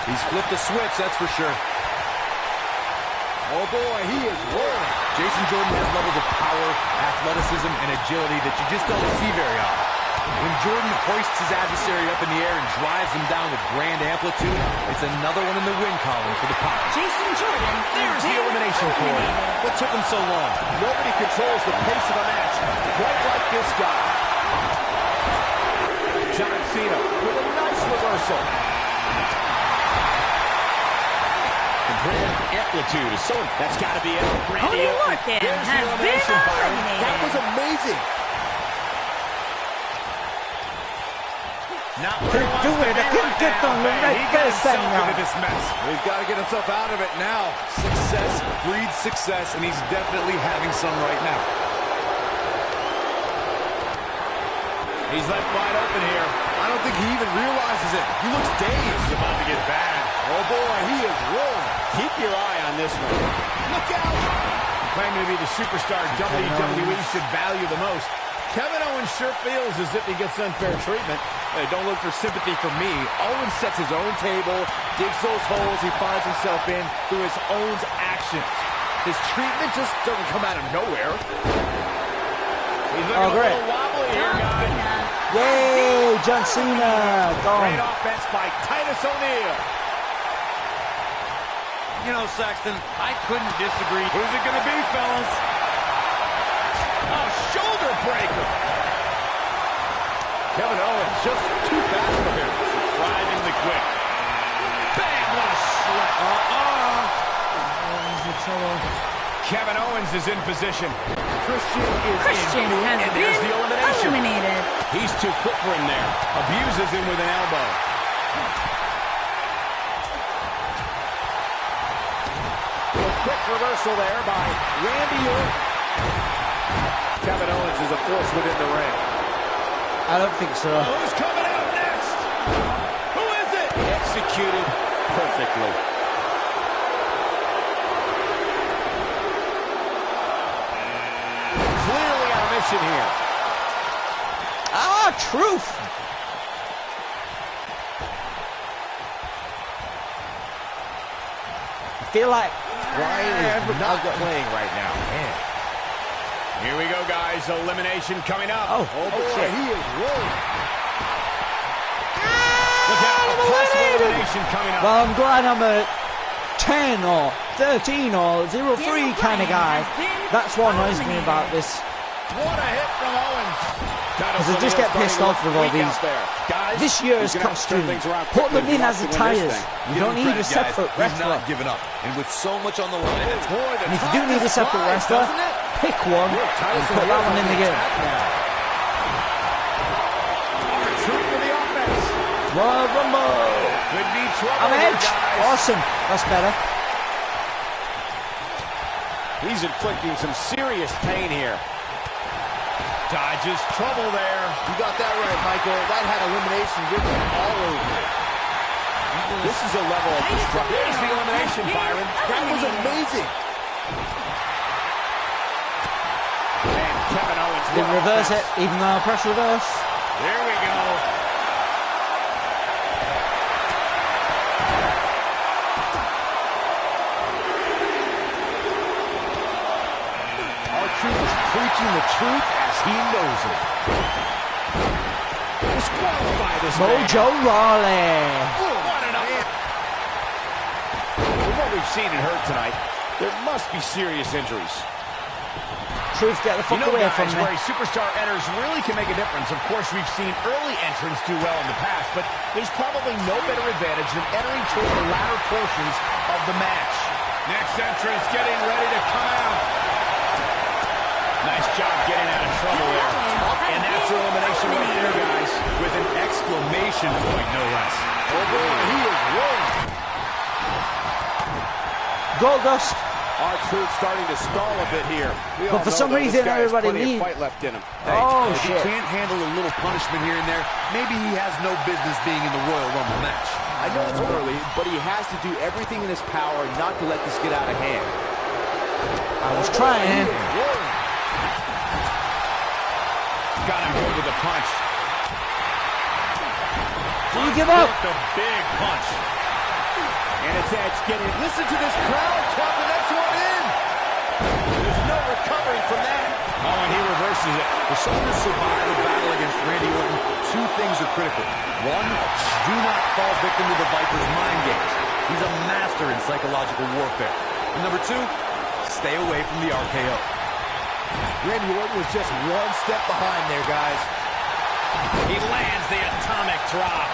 Speaker 7: He's flipped the switch, that's for sure.
Speaker 2: Oh boy, he is rolling.
Speaker 7: Jason Jordan has levels of power, athleticism, and agility that you just don't see very often. When Jordan hoists his adversary up in the air and drives him down with grand amplitude, it's another one in the win column for the Power.
Speaker 3: Jason Jordan.
Speaker 5: There's the elimination Corey.
Speaker 7: What took him so long?
Speaker 5: Nobody controls the pace of a match quite like this guy. John Cena with a nice reversal. The grand amplitude is so... That's got to be it.
Speaker 3: Only Orton
Speaker 5: There's the
Speaker 3: has been
Speaker 5: elimination, Byron.
Speaker 3: eliminated.
Speaker 2: That was amazing.
Speaker 6: Not
Speaker 1: Couldn't do it. I couldn't get on the right person now.
Speaker 6: into this mess.
Speaker 2: He's got to get himself out of it now.
Speaker 4: Success breeds success, and he's definitely having some right now.
Speaker 5: He's left wide open here.
Speaker 2: I don't think he even realizes it. He looks dazed.
Speaker 6: It's about to get bad.
Speaker 2: Oh boy, he is rolling.
Speaker 5: Keep your eye on this one. Look out! Claiming to be the superstar WWE should value the most. Kevin Owens sure feels as if he gets unfair treatment.
Speaker 2: Hey, don't look for sympathy from me. Owens sets his own table, digs those holes he finds himself in through his own actions. His treatment just doesn't come out of nowhere.
Speaker 5: He's looking a
Speaker 1: great.
Speaker 5: little wobbly here,
Speaker 3: John
Speaker 5: guys.
Speaker 3: Cena.
Speaker 1: Yay, John Cena.
Speaker 5: Great
Speaker 1: Gone.
Speaker 5: offense by Titus O'Neil.
Speaker 6: You know, Saxton, I couldn't disagree. Who's it going to be, fellas?
Speaker 5: A shoulder breaker.
Speaker 2: Kevin Owens just too fast for him.
Speaker 5: Surprisingly quick. Bang, what a slap. Kevin Owens is in position.
Speaker 3: Christian has
Speaker 5: And
Speaker 3: been
Speaker 5: there's the elimination.
Speaker 3: eliminated.
Speaker 5: He's too quick for him there. Abuses him with an elbow. A quick reversal there by Randy Orton. Kevin Owens is a force within the ring.
Speaker 1: I don't think so.
Speaker 5: Who's coming out next? Who is it? Executed perfectly. Clearly on a mission here.
Speaker 1: Ah, truth. I feel like
Speaker 2: Brian is not playing right now. Man.
Speaker 5: Here we go, guys. Elimination coming up.
Speaker 1: Oh,
Speaker 2: Boy,
Speaker 1: shit.
Speaker 2: he is rolling.
Speaker 5: Look out.
Speaker 1: I'm
Speaker 5: Possible
Speaker 1: eliminated.
Speaker 5: elimination coming up.
Speaker 1: Well, I'm glad I'm a 10 or 13 or 03 kind of guy. That's what annoys me about this.
Speaker 5: What a hit from Owens.
Speaker 1: Because I just get pissed off with all these. This year's costume, put them in as the tires. You don't need a separate
Speaker 4: He's
Speaker 1: wrestler.
Speaker 4: not giving up. And with so much on the line, it's
Speaker 1: And if you do need a separate wrestler, pick one and put that one in the game.
Speaker 5: Truth for the offense.
Speaker 1: Royal Rumble.
Speaker 5: Could be trouble
Speaker 1: I'm
Speaker 5: here,
Speaker 1: Edge.
Speaker 5: guys.
Speaker 1: Awesome. That's better.
Speaker 5: He's inflicting some serious pain here. Dodges trouble there.
Speaker 2: You got that right, Michael. That had elimination written all over it.
Speaker 5: This is a level of destruction. There's the elimination, Byron.
Speaker 2: That was amazing.
Speaker 5: And Kevin Owens.
Speaker 1: Didn't reverse it, even though I pressed reverse.
Speaker 5: There we go.
Speaker 2: R-Truth is preaching the truth as he knows it.
Speaker 5: Disqualify this man.
Speaker 1: Mojo Rawley.
Speaker 5: What an up. we've seen and heard tonight, there must be serious injuries.
Speaker 1: Truth, get the fuck away
Speaker 5: guys,
Speaker 1: from me.
Speaker 5: where a superstar enters really can make a difference. Of course, we've seen early entrants do well in the past, but there's probably no better advantage than entering toward the latter portions of the match.
Speaker 6: Next entrance getting ready to come out.
Speaker 5: Nice job getting out of trouble there. And that's your elimination right there, guys.
Speaker 7: With an exclamation point, no less.
Speaker 2: Oh boy, he is rolling.
Speaker 1: Goldust.
Speaker 2: R-Truth starting to stall a bit here.
Speaker 1: But for some reason, everybody needs.
Speaker 2: Fight left in him.
Speaker 1: Oh,
Speaker 4: if
Speaker 1: shit.
Speaker 4: he can't handle a little punishment here and there, maybe he has no business being in the Royal Rumble match.
Speaker 2: I know it's early, but he has to do everything in his power not to let this get out of hand.
Speaker 1: I was trying.
Speaker 5: Got him good with a punch.
Speaker 1: Do you give up?
Speaker 5: The big punch.
Speaker 2: And it's Edge getting it. Listen to this crowd count the next one in. There's no recovering from that.
Speaker 5: Oh, and he reverses it.
Speaker 7: For someone to survive a battle against Randy Orton, two things are critical. One, do not fall victim to the Viper's mind games. He's a master in psychological warfare. And number two, stay away from the RKO.
Speaker 2: Randy Orton was just one step behind there, guys.
Speaker 5: He lands the atomic drop.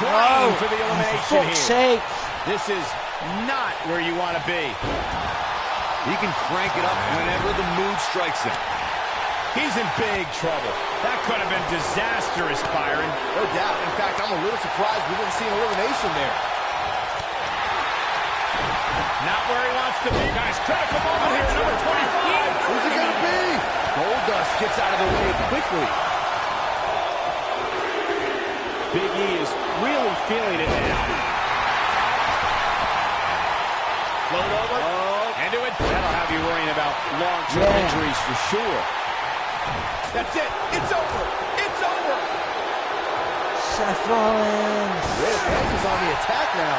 Speaker 5: Trying for the elimination
Speaker 1: For fuck's
Speaker 5: here.
Speaker 1: sake.
Speaker 5: This is not where you want to be.
Speaker 4: He can crank it up whenever the mood strikes him.
Speaker 5: He's in big trouble. That could have been disastrous, Byron.
Speaker 2: No doubt. In fact, I'm a little surprised we didn't see an elimination there.
Speaker 5: Not where he wants to be, guys. Critical moment here, number 25.
Speaker 2: Who's it going to be? Goldust gets out of the way quickly.
Speaker 5: Big E is really feeling it now. Float over. And do it. That'll have you worrying about long-term injuries for sure.
Speaker 2: That's it. It's over. It's over.
Speaker 1: Seth Rollins.
Speaker 2: Edge is on the attack now.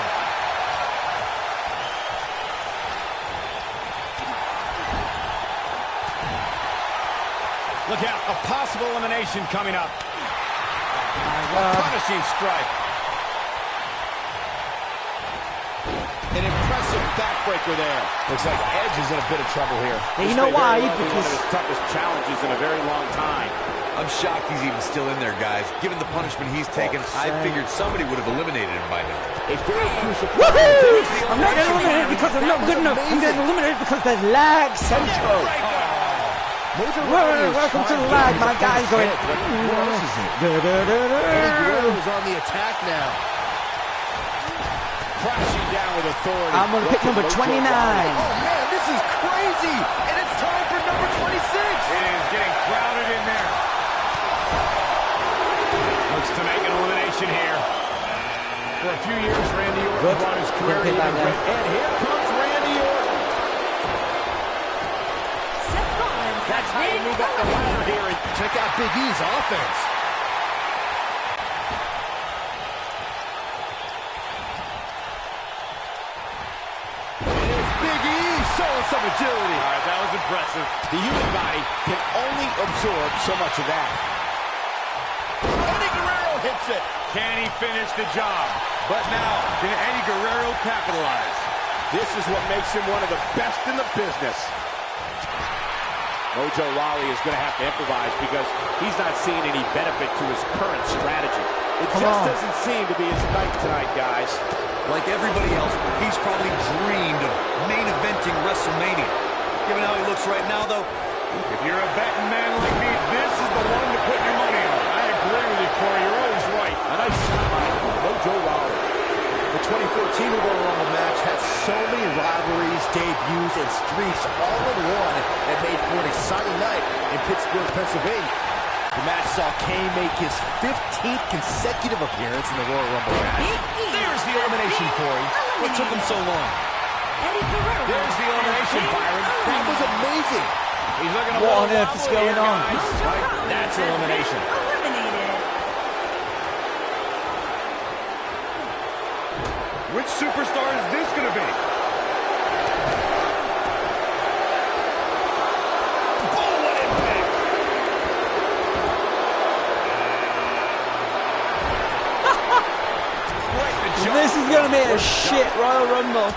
Speaker 5: Look out, a possible elimination coming up. Punishing strike. An impressive backbreaker there. Looks like Edge is in a bit of trouble here.
Speaker 1: And you
Speaker 5: This
Speaker 1: know
Speaker 5: may
Speaker 1: why?
Speaker 5: very well be one
Speaker 1: Because
Speaker 5: of his toughest challenges in a very long time.
Speaker 4: I'm shocked he's even still in there, guys. Given the punishment he's taken, I figured somebody would have eliminated him by now.
Speaker 2: A very crucial.
Speaker 1: woohoo! I'm not getting eliminated because I'm not good enough. I'm getting eliminated because there's lag central. Welcome to the lag, my guys. Going.
Speaker 2: Guerrero is on the attack now.
Speaker 5: Crashing down with authority.
Speaker 1: I'm gonna pick number 29.
Speaker 2: Oh man, this is crazy, and it's time for number 26.
Speaker 5: It is getting crowded in there. Looks to make an elimination here. For a few years, Randy Orton brought his career
Speaker 1: Good
Speaker 5: even
Speaker 1: pick, man.
Speaker 5: and here comes Randy Orton.
Speaker 3: Seth Rollins
Speaker 5: That's how you move up the ladder here. And
Speaker 2: Check out Big E's offense. It's Big E showing some agility.
Speaker 5: all right, that was impressive. The human body can only absorb so much of that.
Speaker 2: Eddie Guerrero hits it.
Speaker 6: Can he finish the job? But now, can Eddie Guerrero capitalize?
Speaker 5: This is what makes him one of the best in the business. Mojo Rawley is going to have to improvise because he's not seeing any benefit to his current strategy. It
Speaker 1: Come
Speaker 5: just
Speaker 1: on.
Speaker 5: doesn't seem to be his night tonight, guys.
Speaker 4: Like everybody else, he's probably dreamed of main eventing WrestleMania. Given how he looks right now, though,
Speaker 6: If you're a betting man like me, this is the one to put your money on.
Speaker 5: I agree with you, Corey. You're always right. A nice shot by Mojo Rawley.
Speaker 2: The 2014 Royal Rumble match had so many rivalries, debuts, and streaks all in one that made for an exciting night in Pittsburgh, Pennsylvania. The match saw Kane make his 15th consecutive appearance in the Royal Rumble match.
Speaker 5: There's the elimination, Corey.
Speaker 4: what took him so long?
Speaker 3: Eddie Guerrero.
Speaker 5: There's the elimination, Byron.
Speaker 2: That was amazing.
Speaker 5: He's looking a
Speaker 1: What on
Speaker 5: little
Speaker 1: earth is
Speaker 5: wobbly
Speaker 1: going
Speaker 5: here,
Speaker 1: on?
Speaker 5: guys. That's elimination.
Speaker 3: Eliminated.
Speaker 6: Which superstar is this going to be?
Speaker 5: Oh, what impact!
Speaker 6: Quite the jump.
Speaker 1: This is gonna made a shit Royal Rumble.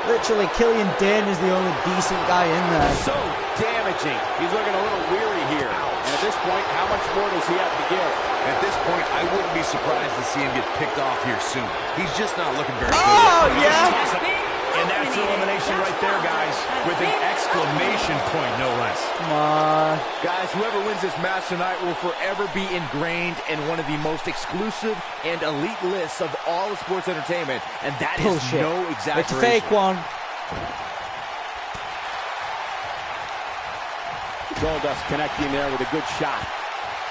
Speaker 1: Literally, Killian Dane is the only decent guy in there.
Speaker 5: So damaging. He's looking a little weary here. And at this point, how much more does he have to give?
Speaker 4: At this point, I wouldn't be surprised to see him get picked off here soon. He's just not looking very good.
Speaker 1: Oh, yeah.
Speaker 5: And that's elimination right there, guys, with an exclamation point, no less.
Speaker 1: Come on.
Speaker 2: Guys, whoever wins this match tonight will forever be ingrained in one of the most exclusive and elite lists of all of sports entertainment, and that
Speaker 1: Bullshit.
Speaker 2: is no exaggeration.
Speaker 1: It's a fake one.
Speaker 5: Goldust connecting there with a good shot.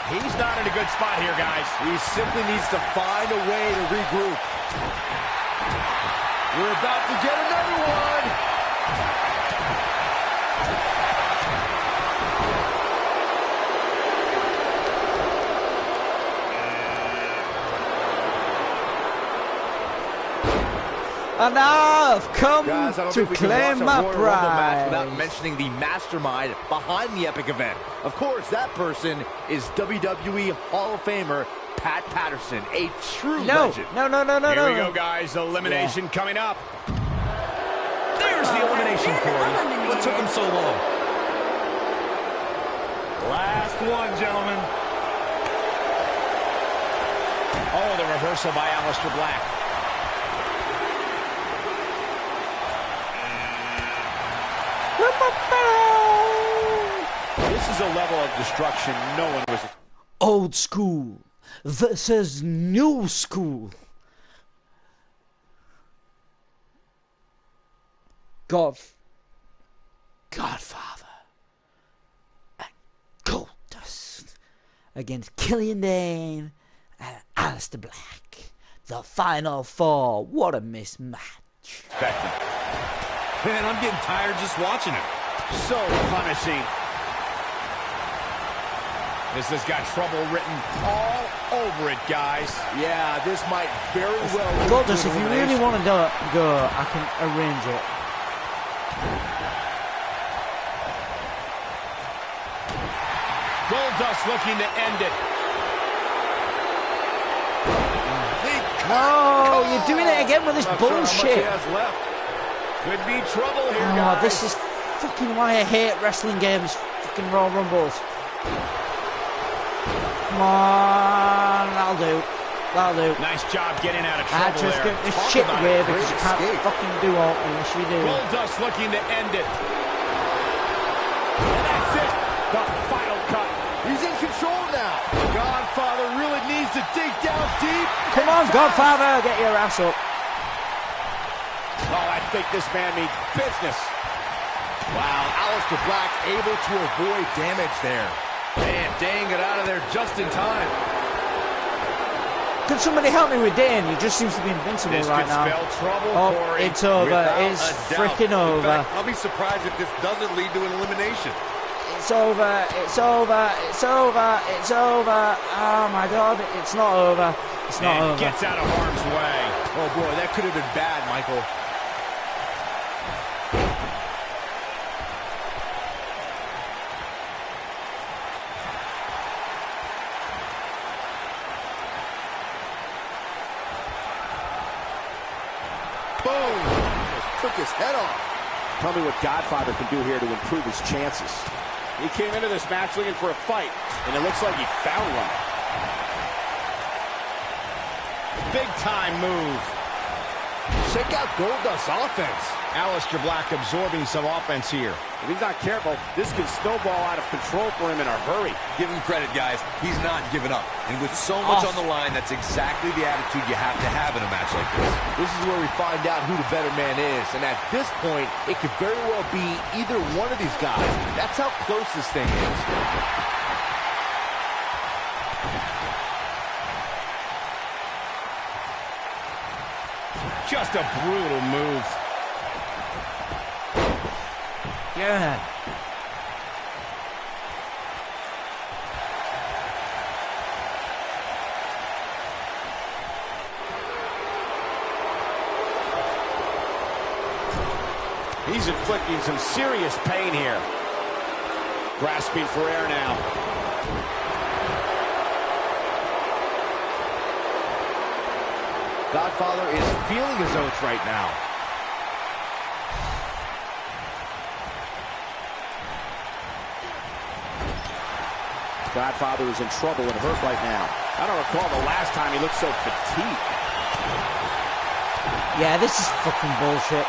Speaker 5: He's not in a good spot here, guys.
Speaker 2: He simply needs to find a way to regroup. We're about to get another one.
Speaker 1: And I've come
Speaker 2: Guys, I don't
Speaker 1: to
Speaker 2: think we can
Speaker 1: claim
Speaker 2: watch
Speaker 1: my
Speaker 2: a Royal Rumble match
Speaker 1: prize.
Speaker 2: without mentioning the mastermind behind the epic event. Of course, that person is WWE Hall of Famer Pat Patterson, a true legend.
Speaker 1: No.
Speaker 5: Here we go, guys. Elimination coming up.
Speaker 7: There's the elimination, Corey. What took him so long?
Speaker 6: Last one, gentlemen.
Speaker 5: Oh, the reversal by Aleister Black. This is a level of destruction no one was...
Speaker 1: Old school versus new school. Godfather and Goldust against Killian Dane and Aleister Black. The final four. What a mismatch.
Speaker 7: Man, I'm getting tired just watching it.
Speaker 5: So punishing. This has got trouble written all over it, guys.
Speaker 2: Yeah, this might very well...
Speaker 1: Goldust, if you really want to go, I can arrange it.
Speaker 5: Goldust looking to end it.
Speaker 1: No, you're doing it again with this bullshit.
Speaker 5: Could be trouble here,
Speaker 1: Oh,
Speaker 5: guys.
Speaker 1: this is fucking why I hate wrestling games. Fucking Royal Rumbles. Come on, that'll do.
Speaker 5: Nice job getting out of
Speaker 1: I
Speaker 5: trouble
Speaker 1: just
Speaker 5: there.
Speaker 1: get this
Speaker 2: Talk
Speaker 1: shit
Speaker 2: about
Speaker 1: away
Speaker 2: a
Speaker 1: because you
Speaker 2: great
Speaker 1: can't
Speaker 2: escape.
Speaker 1: fucking do all unless you do.
Speaker 5: Goldust looking to end it. And that's it. The final cut.
Speaker 2: He's in control now. Godfather really needs to dig down deep.
Speaker 1: Come on, Godfather, get your ass up.
Speaker 5: Oh, I think this man means business.
Speaker 2: Wow, Aleister Black able to avoid damage there.
Speaker 4: Man, Dane got out of there just in time.
Speaker 1: Could somebody help me with Dane? He just seems to be invincible
Speaker 5: This
Speaker 1: right
Speaker 5: could
Speaker 1: now.
Speaker 5: spell trouble,
Speaker 1: Oh,
Speaker 5: Corey.
Speaker 1: it's over.
Speaker 4: Without
Speaker 1: It's
Speaker 4: a doubt.
Speaker 1: freaking
Speaker 4: In
Speaker 1: over.
Speaker 4: fact, I'll be surprised if this doesn't lead to an elimination.
Speaker 1: It's over. It's over. It's over. It's over. Oh my God! It's not over. It's not
Speaker 5: And
Speaker 1: over.
Speaker 5: gets out of harm's way.
Speaker 2: Oh boy, that could have been bad, Michael. Boom! Just took his head off.
Speaker 5: Tell me what Godfather can do here to improve his chances. He came into this match looking for a fight, and it looks like he found one. Big time move.
Speaker 2: Check out Goldust's offense.
Speaker 5: Aleister Black absorbing some offense here. If he's not careful, this can snowball out of control for him in a hurry.
Speaker 4: Give him credit, guys. He's not giving up. And with so much on the line, that's exactly the attitude you have to have in a match like this.
Speaker 2: This is where we find out who the better man is. And at this point, it could very well be either one of these guys. That's how close this thing is.
Speaker 5: Just a brutal move.
Speaker 1: Yeah.
Speaker 5: He's inflicting some serious pain here. Grasping for air now.
Speaker 2: Godfather is feeling his oats right now.
Speaker 5: Godfather is in trouble and hurt right now. I don't recall the last time he looked so fatigued.
Speaker 1: Yeah, this is fucking bullshit.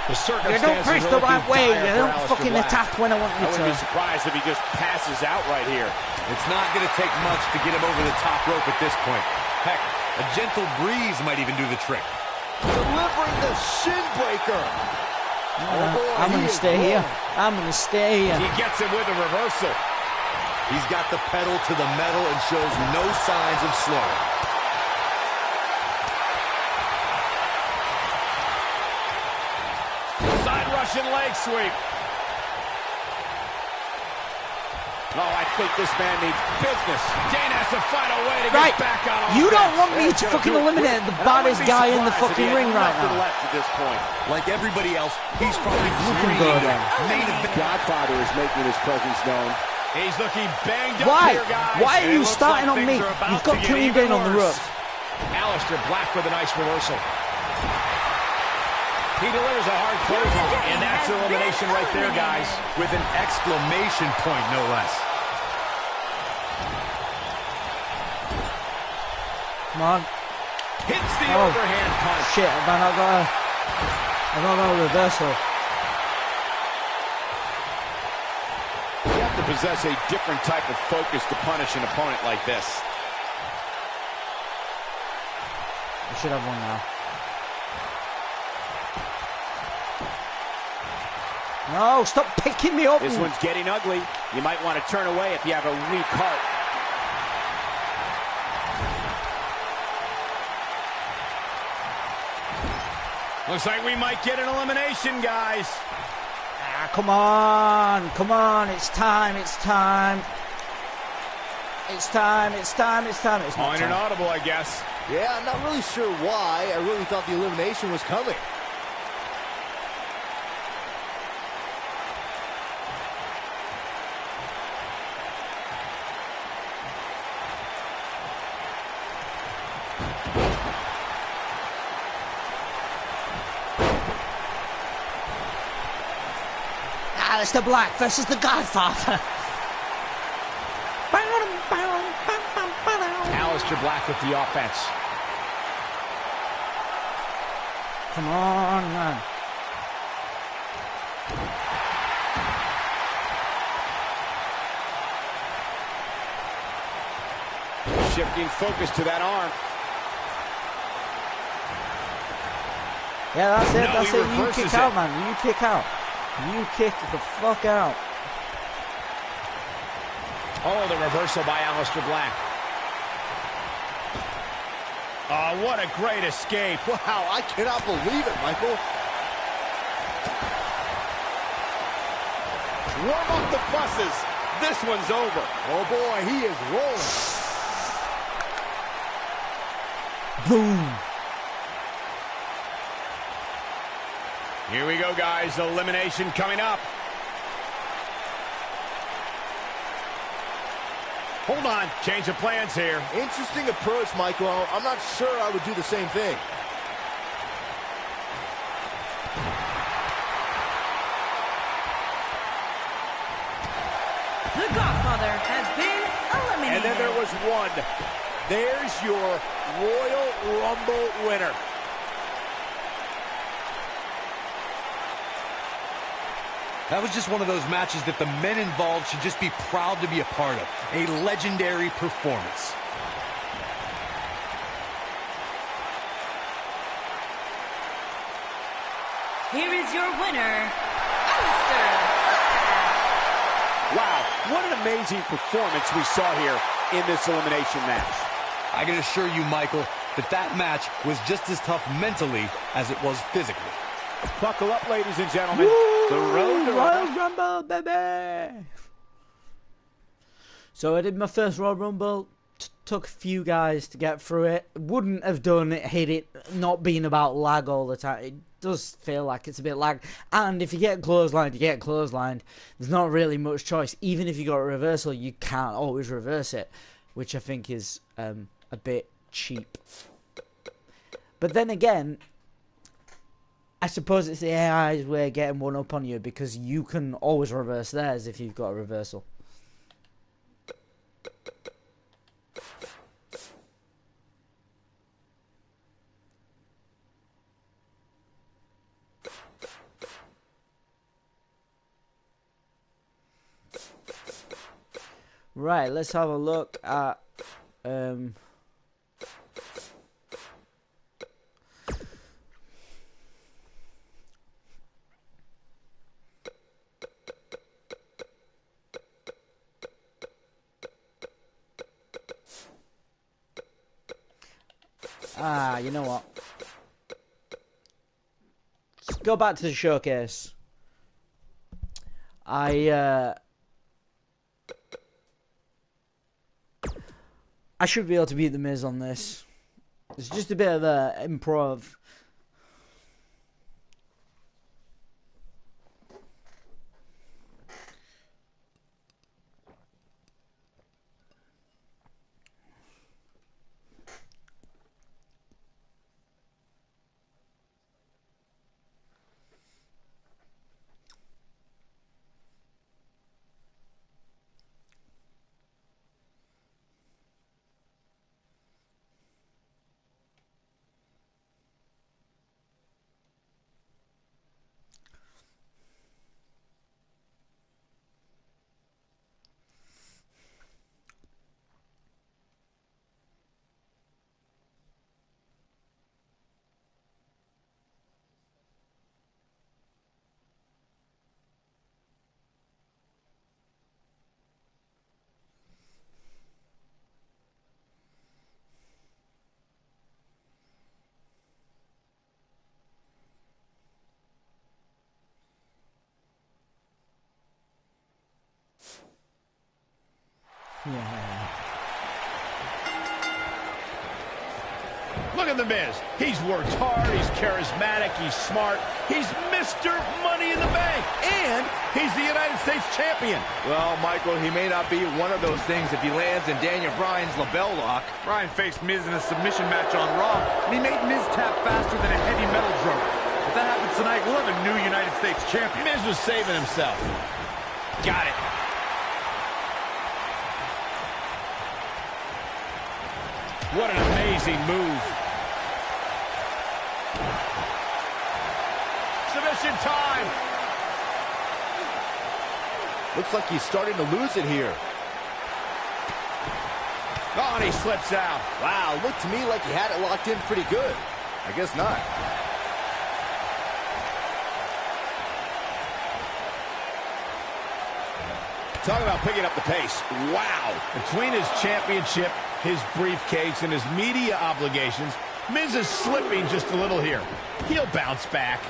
Speaker 5: The
Speaker 1: You don't press the right way. You don't fucking attack when I want you
Speaker 5: I wouldn't be
Speaker 1: to.
Speaker 5: surprised if he just passes out right here.
Speaker 4: It's not going to take much to get him over the top rope at this point. Heck, a gentle breeze might even do the trick.
Speaker 2: Delivering the shin breaker. Oh boy,
Speaker 1: I'm gonna stay here. I'm gonna stay here.
Speaker 5: He gets it with a reversal.
Speaker 4: He's got the pedal to the metal and shows no signs of slowing.
Speaker 5: Side Russian leg sweep. Oh, I think this man needs business. Dane has to find a way to
Speaker 1: Right.
Speaker 5: get back on offense.
Speaker 1: You don't want me
Speaker 5: He's
Speaker 1: to
Speaker 5: gonna
Speaker 1: fucking
Speaker 5: do it
Speaker 1: eliminate
Speaker 5: quick.
Speaker 1: the
Speaker 5: And I wouldn't
Speaker 1: baddest
Speaker 5: be
Speaker 1: guy in the
Speaker 5: surprised if
Speaker 1: fucking
Speaker 5: he had
Speaker 1: ring right
Speaker 5: nothing
Speaker 1: now.
Speaker 5: left at this point.
Speaker 4: Like everybody else, he's probably
Speaker 1: looking
Speaker 4: dreaming
Speaker 1: good.
Speaker 4: of main event.
Speaker 5: Godfather is making his presence known. He's looking banged up
Speaker 1: Why?
Speaker 5: here, guys.
Speaker 1: Why are
Speaker 5: And it
Speaker 1: you
Speaker 5: looks
Speaker 1: starting
Speaker 5: like
Speaker 1: on me?
Speaker 5: things are about
Speaker 1: You've got
Speaker 5: to get
Speaker 1: Killian
Speaker 5: even
Speaker 1: Dane on the
Speaker 5: worse.
Speaker 1: rope.
Speaker 5: Aleister Black with a nice reversal. He delivers a hard clothesline, and that's elimination right there, guys.
Speaker 4: With an exclamation point, no less.
Speaker 1: Come on.
Speaker 5: Hits the
Speaker 1: Oh.
Speaker 5: overhand punch.
Speaker 1: Shit, man, I got a reversal.
Speaker 5: You have to possess a different type of focus to punish an opponent like this.
Speaker 1: I should have one now. No, stop picking me up.
Speaker 5: This one's getting ugly. You might want to turn away if you have a weak heart. Looks like we might get an elimination, guys.
Speaker 1: Ah, come on, come on, it's time, it's time. It's time, it's time, it's time. It's not
Speaker 5: On
Speaker 1: time.
Speaker 5: an audible, I guess.
Speaker 2: Yeah, I'm not really sure why. I really thought the elimination was coming.
Speaker 1: Aleister Black versus the Godfather.
Speaker 5: Aleister Black with the offense.
Speaker 1: Come on, man.
Speaker 5: Shifting focus to that arm.
Speaker 1: Yeah, that's it,
Speaker 5: No,
Speaker 1: that's
Speaker 5: he
Speaker 1: it. You
Speaker 5: reverses
Speaker 1: kick
Speaker 5: it.
Speaker 1: out, man. You kick out. You kick the fuck out.
Speaker 5: Oh, the reversal by Aleister Black. Oh, what a great escape.
Speaker 2: Wow, I cannot believe it, Michael.
Speaker 5: Warm up the buses. This one's over.
Speaker 2: Oh boy, he is rolling.
Speaker 1: Boom.
Speaker 5: Here we go, guys. Elimination coming up. Hold on. Change of plans here.
Speaker 2: Interesting approach, Michael. I'm not sure I would do the same thing.
Speaker 3: The Godfather has been eliminated.
Speaker 5: And then there was one. There's your Royal Rumble winner.
Speaker 4: That was just one of those matches that the men involved should just be proud to be a part of. A legendary performance.
Speaker 3: Here is your winner, Aleister Black.
Speaker 5: Wow, what an amazing performance we saw here in this elimination match.
Speaker 4: I can assure you, Michael, that that match was just as tough mentally as it was physically.
Speaker 5: Buckle up, ladies and gentlemen. The road to
Speaker 1: Royal Rumble, baby. So I did my first Royal Rumble. Took a few guys to get through it. Wouldn't have done it, hit it, not being about lag all the time. It does feel like it's a bit lag. And if you get clotheslined, you get clotheslined. There's not really much choice. Even if you got a reversal, you can't always reverse it. which I think is a bit cheap. But then again, I suppose it's the AI's way of getting one up on you, because you can always reverse theirs if you've got a reversal. Right, let's have a look at you know what? Let's go back to the showcase. I should be able to beat The Miz on this. It's just a bit of a improv. Yeah.
Speaker 5: Look at The Miz. He's worked hard, he's charismatic, he's smart, he's Mr. Money in the Bank, and he's the United States champion.
Speaker 2: Well, Michael, he may not be one of those things if he lands in Daniel Bryan's label lock.
Speaker 6: Bryan faced Miz in a submission match on Raw, and he made Miz tap faster than a heavy metal drum. If that happens tonight, we'll have a new United States champion.
Speaker 5: Miz was saving himself. Got it. What an amazing move. Submission time.
Speaker 2: Looks like he's starting to lose it here.
Speaker 5: Oh, and he slips out.
Speaker 2: Wow, looked to me like he had it locked in pretty good. I guess not.
Speaker 5: Talk about picking up the pace. Wow. Between his championship, his briefcase, and his media obligations, Miz is slipping just a little here. He'll bounce back.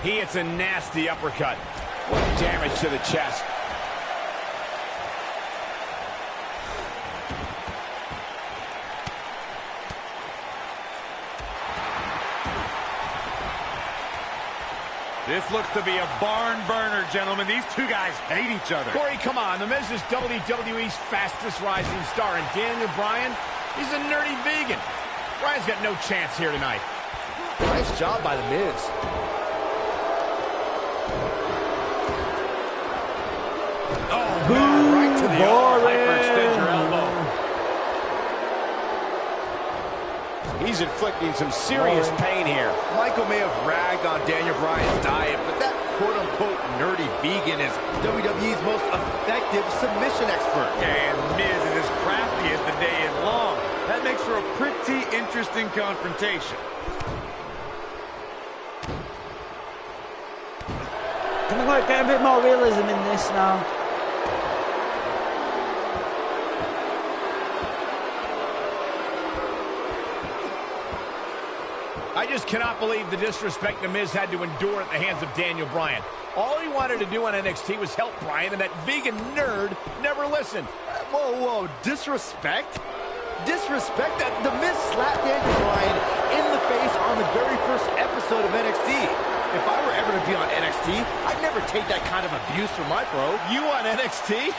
Speaker 5: He hits a nasty uppercut. What damage to the chest.
Speaker 6: This looks to be a barn burner, gentlemen. These two guys hate each other.
Speaker 5: Corey, come on. The Miz is WWE's fastest rising star, and Daniel Bryan, he's a nerdy vegan. Bryan's got no chance here tonight.
Speaker 2: Nice job by The Miz.
Speaker 5: Oh, man, right to the arm. Hyperextend your elbow. He's inflicting some serious pain here.
Speaker 2: Michael may have ragged on Daniel Bryan's diet, but that quote-unquote nerdy vegan is WWE's most effective submission expert.
Speaker 6: And Miz is as crafty as the day is long. That makes for a pretty interesting confrontation.
Speaker 1: Can I get a bit more realism in this now?
Speaker 5: I just cannot believe the disrespect The Miz had to endure at the hands of Daniel Bryan. All he wanted to do on NXT was help Bryan, and that vegan nerd never listened.
Speaker 2: Whoa, whoa, disrespect? Disrespect? The Miz slapped Daniel Bryan in the face on the very first episode of NXT. If I were ever to be on NXT, I'd never take that kind of abuse from my bro.
Speaker 5: You on NXT?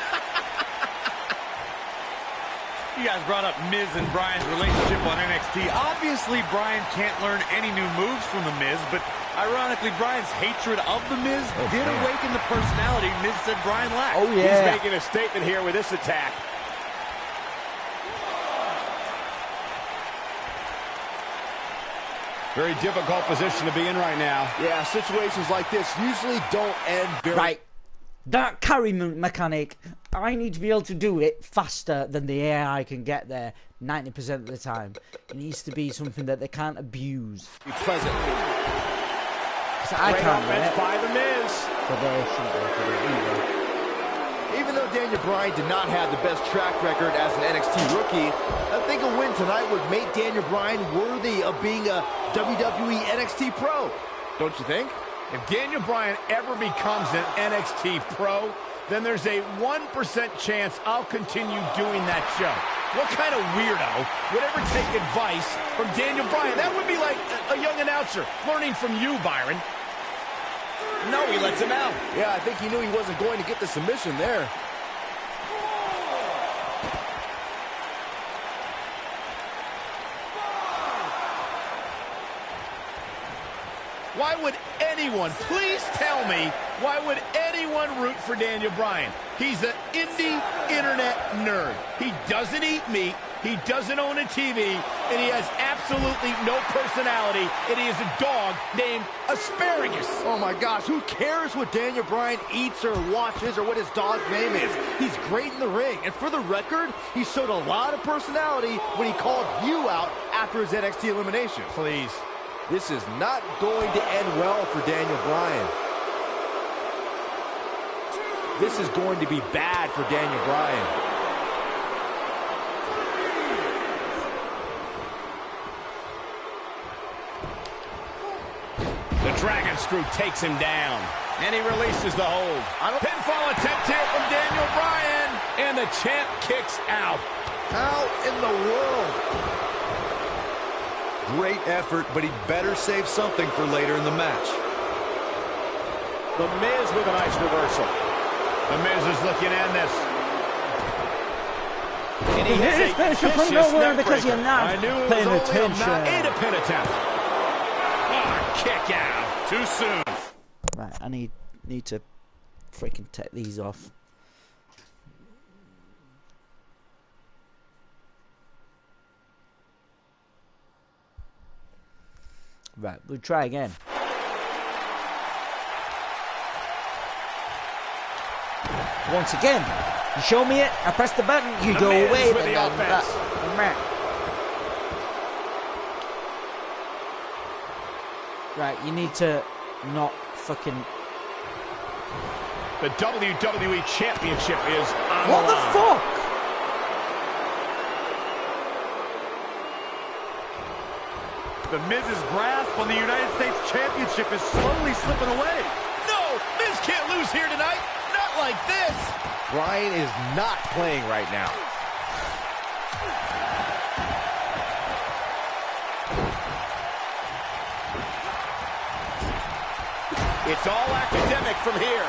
Speaker 6: You guys brought up Miz and Bryan's relationship on NXT. Obviously, Bryan can't learn any new moves from The Miz, but ironically, Bryan's hatred of The Miz did awaken the personality Miz said Bryan lacked.
Speaker 1: Oh, yeah.
Speaker 5: He's making a statement here with this attack. Very difficult position to be in right now.
Speaker 2: Yeah, situations like this usually don't end very...
Speaker 1: Right. That carry mechanic, I need to be able to do it faster than the AI can get there 90% of the time. It needs to be something that they can't abuse.
Speaker 2: Be pleasant.
Speaker 1: I can't do it.
Speaker 5: By The Miz.
Speaker 1: So they shouldn't be able to do it either.
Speaker 2: Even though Daniel Bryan did not have the best track record as an NXT rookie, I think a win tonight would make Daniel Bryan worthy of being a WWE NXT Pro. Don't you think?
Speaker 5: If Daniel Bryan ever becomes an NXT Pro, then there's a 1% chance I'll continue doing that show. What kind of weirdo would ever take advice from Daniel Bryan? That would be like a young announcer learning from you, Byron. No, he lets him out.
Speaker 2: Yeah, I think he knew he wasn't going to get the submission there.
Speaker 5: Why would anyone, please tell me, why would anyone root for Daniel Bryan? He's an indie internet nerd. He doesn't eat meat, he doesn't own a TV, and he has absolutely no personality, and he is a dog named Asparagus.
Speaker 2: Oh my gosh, who cares what Daniel Bryan eats or watches or what his dog's name is? He's great in the ring, and for the record, he showed a lot of personality when he called you out after his NXT elimination.
Speaker 5: Please.
Speaker 2: This is not going to end well for Daniel Bryan. This is going to be bad for Daniel Bryan.
Speaker 5: The Dragon Screw takes him down, and he releases the hold. Pinfall attempt here from Daniel Bryan, and the champ kicks out.
Speaker 2: How in the world?
Speaker 4: Great effort, but he better save something for later in the match.
Speaker 5: The Miz with a nice reversal. The Miz is looking to end this. And he hits a
Speaker 1: It's from
Speaker 5: vicious
Speaker 1: nowhere
Speaker 5: neck
Speaker 1: because
Speaker 5: breaker.
Speaker 1: you're not
Speaker 5: I knew it
Speaker 1: paying
Speaker 5: was only
Speaker 1: attention.
Speaker 5: a pin attempt. Oh, kick out. Too soon.
Speaker 1: Right, I need to freaking take these off. Right, we'll try again. Once again, you show me it, I press the button, you
Speaker 5: The
Speaker 1: go
Speaker 5: Miz
Speaker 1: away.
Speaker 5: with the offense.
Speaker 1: Right, you need to not fucking...
Speaker 5: The WWE Championship is on
Speaker 1: What the
Speaker 5: line.
Speaker 1: fuck?
Speaker 6: The Miz's grasp on the United States Championship is slowly slipping away.
Speaker 5: No, Miz can't lose here tonight. Not like this.
Speaker 2: Bryan is not playing right now.
Speaker 5: It's all academic from here.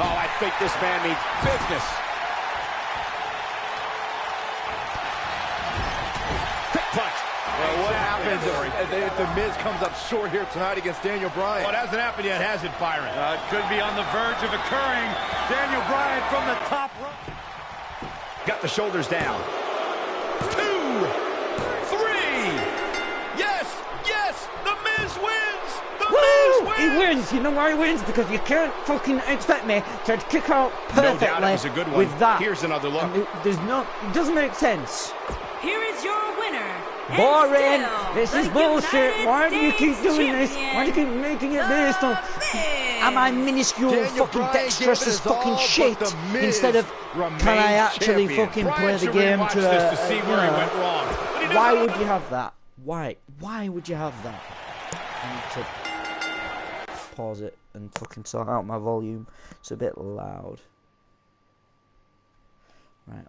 Speaker 5: Oh, I think this man means business. Quick punch.
Speaker 2: Well, what happens if the Miz comes up short here tonight against Daniel Bryan?
Speaker 5: Well, it hasn't happened yet, has it, Byron?
Speaker 6: It could be on the verge of occurring. Daniel Bryan from the top rope.
Speaker 5: Got the shoulders down. 2, 3. Yes, yes, the Miz wins. The Miz wins.
Speaker 1: He wins. You know why he wins? Because you can't fucking expect me to kick out perfectly
Speaker 5: No doubt it was a good one.
Speaker 1: with that.
Speaker 5: Here's another look.
Speaker 1: And it doesn't make sense.
Speaker 3: Here is your winner. and
Speaker 1: Boring.
Speaker 3: still
Speaker 1: This
Speaker 3: the
Speaker 1: is bullshit.
Speaker 3: United
Speaker 1: Why do you keep
Speaker 3: States
Speaker 1: doing this? Why do you keep
Speaker 3: champion,
Speaker 1: making it
Speaker 3: The
Speaker 1: based on...
Speaker 3: Miz.
Speaker 1: Am I minuscule
Speaker 2: Daniel
Speaker 1: fucking
Speaker 2: Bryan
Speaker 1: dexterous
Speaker 2: gave it
Speaker 1: as
Speaker 2: his
Speaker 1: fucking
Speaker 2: all, but
Speaker 1: shit
Speaker 2: the Miz
Speaker 1: instead of
Speaker 2: remains
Speaker 1: can I actually
Speaker 2: champion.
Speaker 1: fucking
Speaker 5: Bryan
Speaker 1: play the
Speaker 5: should
Speaker 1: game
Speaker 5: rewatch
Speaker 1: to
Speaker 5: this to see where he went wrong. But he doesn't
Speaker 1: Why
Speaker 5: know.
Speaker 1: would you have that? Why would you have that? I need to pause it and fucking sort out my volume. It's a bit loud. Right.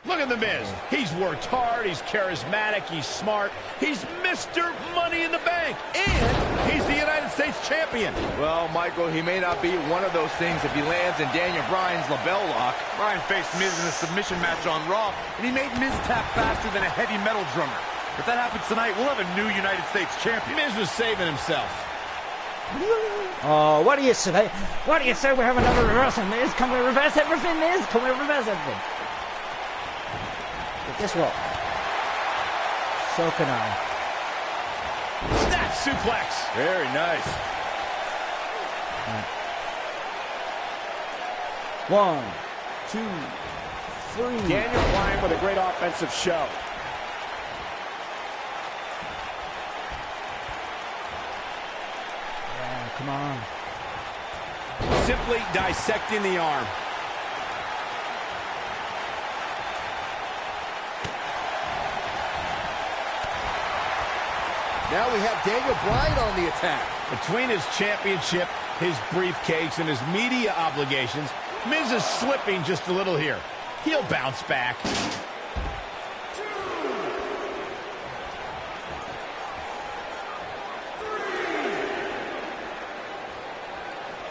Speaker 5: Look at The Miz. He's worked hard, he's charismatic, he's smart. He's Mr. Money in the Bank, and he's the United States champion.
Speaker 2: Well, Michael, he may not be one of those things if he lands in Daniel Bryan's label lock.
Speaker 6: Bryan faced Miz in a submission match on Raw, and he made Miz tap faster than a heavy metal drummer. If that happens tonight, we'll have a new United States champion.
Speaker 5: Miz was saving himself.
Speaker 1: Oh, what do you say? What do you say we have another reversal, Miz? Can we reverse everything, Miz? Can we reverse everything? But guess what? So can I.
Speaker 5: Snap suplex.
Speaker 2: Very nice.
Speaker 1: One, two, three.
Speaker 5: Daniel Bryan with a great offensive show.
Speaker 1: Yeah, come on.
Speaker 5: Simply dissecting the arm.
Speaker 2: Now we have Daniel Bryan on the attack.
Speaker 5: Between his championship, his briefcase, and his media obligations, Miz is slipping just a little here. He'll bounce back.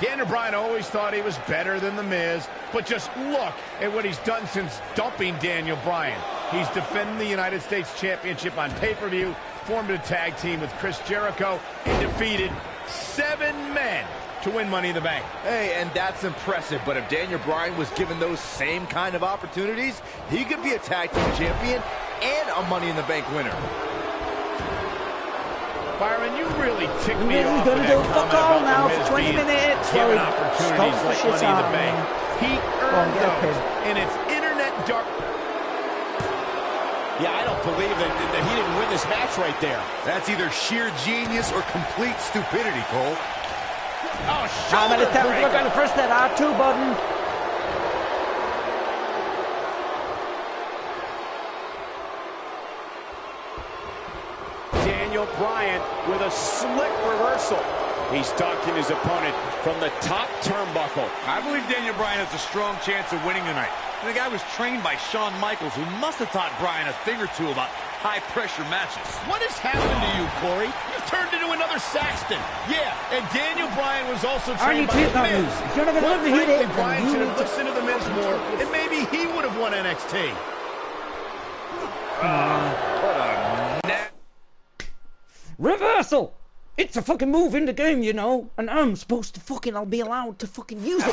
Speaker 5: Daniel Bryan always thought he was better than The Miz, but just look at what he's done since dumping Daniel Bryan. He's defending the United States Championship on pay-per-view, formed a tag team with Chris Jericho, and defeated 7 men to win Money in the Bank.
Speaker 2: Hey, and that's impressive, but if Daniel Bryan was given those same kind of opportunities, he could be a tag team champion and a Money in the Bank winner.
Speaker 5: Byron, you really ticked me
Speaker 1: Miz is
Speaker 5: off
Speaker 1: gonna
Speaker 5: with
Speaker 1: do
Speaker 5: that
Speaker 1: fuck
Speaker 5: comment
Speaker 1: all
Speaker 5: about
Speaker 1: now
Speaker 5: The
Speaker 1: for
Speaker 5: Miz
Speaker 1: 20
Speaker 5: being
Speaker 1: minutes.
Speaker 5: given
Speaker 1: Well,
Speaker 5: opportunities
Speaker 1: stomp the
Speaker 5: like
Speaker 1: shit
Speaker 5: Money in the
Speaker 1: out,
Speaker 5: Bank.
Speaker 1: man.
Speaker 5: He
Speaker 1: Go on,
Speaker 5: earned
Speaker 1: get up
Speaker 5: those,
Speaker 1: here.
Speaker 5: and it's internet dark.
Speaker 8: Yeah, I don't believe that he didn't win this match right there.
Speaker 4: That's either sheer genius or complete stupidity, Cole.
Speaker 5: Oh,
Speaker 1: How many
Speaker 5: shoulder
Speaker 1: times look
Speaker 5: breaker.
Speaker 1: at the first that R2 button?
Speaker 8: Daniel Bryan with a slick reversal. He's stalking his opponent from the top turnbuckle.
Speaker 6: I believe Daniel Bryan has a strong chance of winning tonight. And the guy was trained by Shawn Michaels, who must have taught Bryan a thing or two about high-pressure matches.
Speaker 5: What has happened to you, Corey? You've turned into another Saxton. Yeah, and Daniel Bryan was also
Speaker 1: Are you
Speaker 5: trained by
Speaker 1: treating
Speaker 5: The
Speaker 1: that
Speaker 5: Miz.
Speaker 1: news? If you're not gonna
Speaker 5: Quite
Speaker 1: let me hit
Speaker 5: frankly,
Speaker 1: it,
Speaker 5: Bryan
Speaker 1: then you
Speaker 5: should
Speaker 1: need
Speaker 5: have
Speaker 1: to...
Speaker 5: listened to The Miz more, and maybe he would have won NXT.
Speaker 1: Reversal! It's a fucking move in the game, you know. And I'm supposed to fucking... I'll be allowed to fucking use it.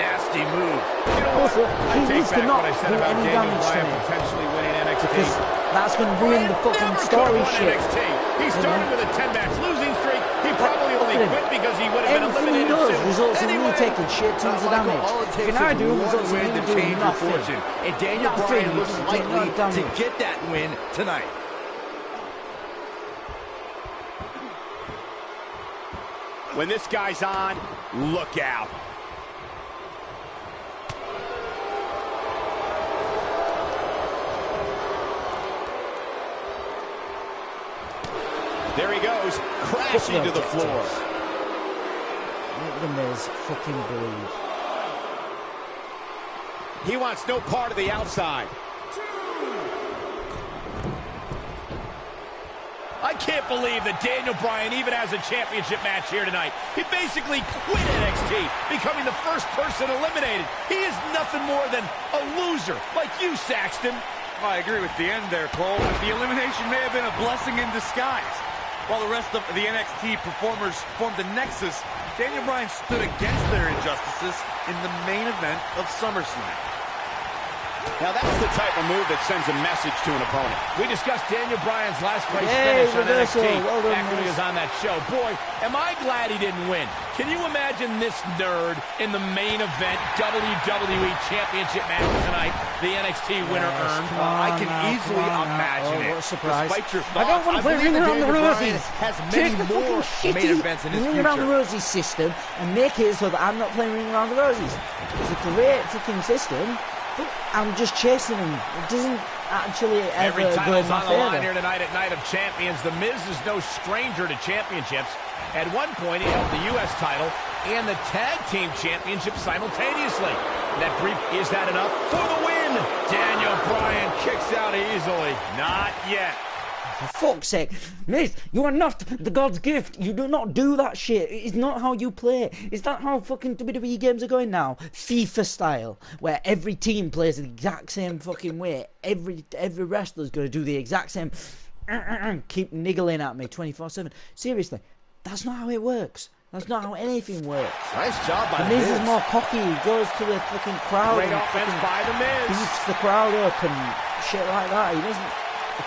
Speaker 2: Nasty move.
Speaker 5: You know what?
Speaker 1: Also,
Speaker 5: I
Speaker 1: he
Speaker 5: take
Speaker 1: needs to
Speaker 5: back
Speaker 1: not
Speaker 5: what I said
Speaker 1: do
Speaker 5: about
Speaker 1: any
Speaker 5: Daniel
Speaker 1: damage to
Speaker 5: Bryan
Speaker 1: me.
Speaker 5: potentially winning NXT.
Speaker 1: Because that's going to ruin the fucking
Speaker 5: Never
Speaker 1: story
Speaker 5: could've won
Speaker 1: shit.
Speaker 5: NXT. He started with a 10-match losing streak. He probably
Speaker 1: Look
Speaker 5: only
Speaker 1: at him.
Speaker 5: quit because he would have been
Speaker 1: Everything he
Speaker 5: eliminated
Speaker 1: does
Speaker 5: soon.
Speaker 1: results in me
Speaker 5: Anyway,
Speaker 1: taking shit tons of
Speaker 2: Michael,
Speaker 1: damage.
Speaker 2: all it takes
Speaker 1: Can I
Speaker 2: is
Speaker 1: do
Speaker 2: one
Speaker 1: results in
Speaker 2: win
Speaker 1: me
Speaker 2: to
Speaker 1: doing
Speaker 2: change your
Speaker 1: nothing.
Speaker 2: fortune. And Daniel
Speaker 1: Nothing.
Speaker 2: Bryan looks
Speaker 1: You take
Speaker 2: likely
Speaker 1: no
Speaker 2: to
Speaker 1: damage.
Speaker 2: get that win tonight.
Speaker 8: When this guy's on, look out. There he goes, crashing to the floor.
Speaker 1: Let the Miz fucking bleed.
Speaker 8: He wants no part of the outside.
Speaker 5: I can't believe that Daniel Bryan even has a championship match here tonight. He basically quit NXT, becoming the first person eliminated. He is nothing more than a loser, like you, Saxton.
Speaker 6: I agree with the end there, Cole, but the elimination may have been a blessing in disguise. While the rest of the NXT performers formed a nexus, Daniel Bryan stood against their injustices in the main event of SummerSlam.
Speaker 8: Now that's the type of move that sends a message to an opponent.
Speaker 5: We discussed Daniel Bryan's last place
Speaker 1: Yay,
Speaker 5: finish on
Speaker 1: reversal.
Speaker 5: NXT
Speaker 1: Well done,
Speaker 5: back when he
Speaker 1: Miz.
Speaker 5: was on that show. Boy, am I glad he didn't win. Can you imagine this nerd in the main event WWE Championship match tonight? The NXT winner earned.
Speaker 2: I can easily imagine it.
Speaker 1: What a surprise.
Speaker 2: Despite your
Speaker 1: I don't
Speaker 2: thoughts,
Speaker 1: want to play
Speaker 2: believe
Speaker 1: Ring
Speaker 2: that
Speaker 1: Around the
Speaker 2: Daniel Bryan
Speaker 1: Roses.
Speaker 2: has
Speaker 1: Take
Speaker 2: many
Speaker 1: the
Speaker 2: more
Speaker 1: fucking
Speaker 2: main
Speaker 1: shitty
Speaker 2: events in his
Speaker 1: Ring Around the
Speaker 2: future.
Speaker 1: Roses system and make it so that I'm not playing Ring Around the Roses. It's a great fucking system, but I'm just chasing them. It doesn't actually ever
Speaker 5: Every
Speaker 1: go in
Speaker 5: title's
Speaker 1: my
Speaker 5: on the line
Speaker 1: favour.
Speaker 5: here tonight at Night of Champions. The Miz is no stranger to championships. At one point, he held the U.S. title and the Tag Team Championship simultaneously. That brief, is that enough? For the win!
Speaker 8: Daniel Bryan kicks out easily. Not yet.
Speaker 1: For fuck's sake, Miz, you are not the God's gift. You do not do that shit. It's not how you play. Is that how fucking WWE games are going now? FIFA style, where every team plays the exact same fucking way. Every wrestler's going to do the exact same. Keep niggling at me 24/7. Seriously, that's not how it works. That's not how anything works.
Speaker 2: Nice job by
Speaker 1: The Miz is more cocky. He goes to the fucking crowd.
Speaker 8: Great
Speaker 1: and
Speaker 8: offense
Speaker 1: fucking
Speaker 8: by The Miz.
Speaker 1: beats the crowd up and shit like that. He doesn't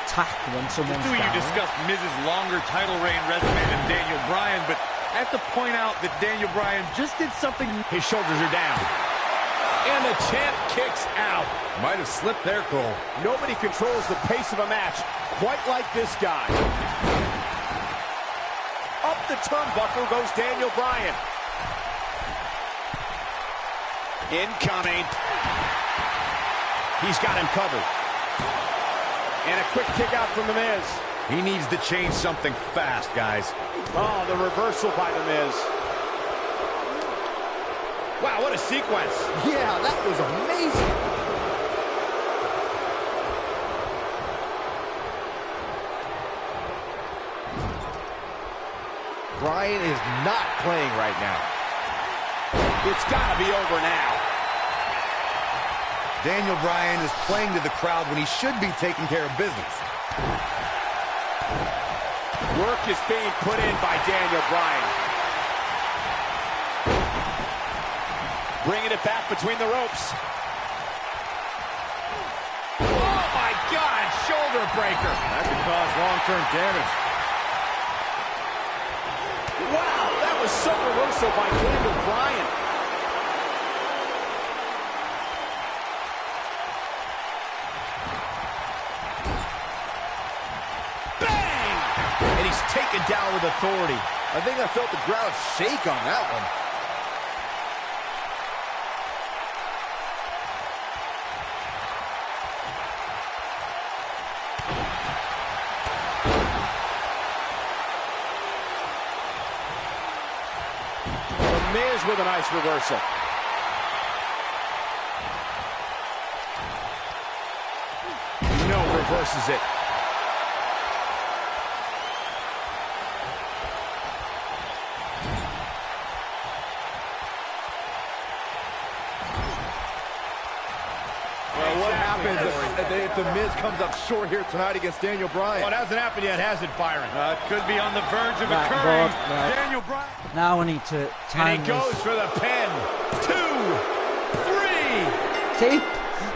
Speaker 1: attack when someone's
Speaker 6: Two of you
Speaker 1: down.
Speaker 6: discussed Miz's longer title reign resume than Daniel Bryan, but I have to point out that Daniel Bryan just did something.
Speaker 8: His shoulders are down. And the champ kicks out.
Speaker 4: Might have slipped there, Cole.
Speaker 8: Nobody controls the pace of a match quite like this guy. Up the turnbuckle goes Daniel Bryan. Incoming. He's got him covered. And a quick kick out from The Miz.
Speaker 4: He needs to change something fast, guys.
Speaker 8: Oh, the reversal by The Miz. Wow, what a sequence.
Speaker 2: Yeah, that was amazing. Bryan is not playing right now.
Speaker 8: It's got to be over now.
Speaker 4: Daniel Bryan is playing to the crowd when he should be taking care of business.
Speaker 8: Work is being put in by Daniel Bryan. Bringing it back between the ropes. Oh, my God, shoulder breaker.
Speaker 6: That could cause long-term damage.
Speaker 8: Wow, that was so reversal by Daniel Bryan.
Speaker 2: And he's taken down with authority. I think I felt the ground shake on that one.
Speaker 8: The Miz with a nice reversal. No, reverses it.
Speaker 2: Well, what happens if the Miz comes up short here tonight against Daniel Bryan?
Speaker 8: Well, it hasn't happened yet, has it, Byron?
Speaker 6: It could be on the verge of
Speaker 1: Right,
Speaker 6: occurring.
Speaker 1: Bob, right.
Speaker 6: Daniel Bryan.
Speaker 1: Now I need to time
Speaker 8: And he goes
Speaker 1: this.
Speaker 8: for the pin. 2, 3.
Speaker 1: See?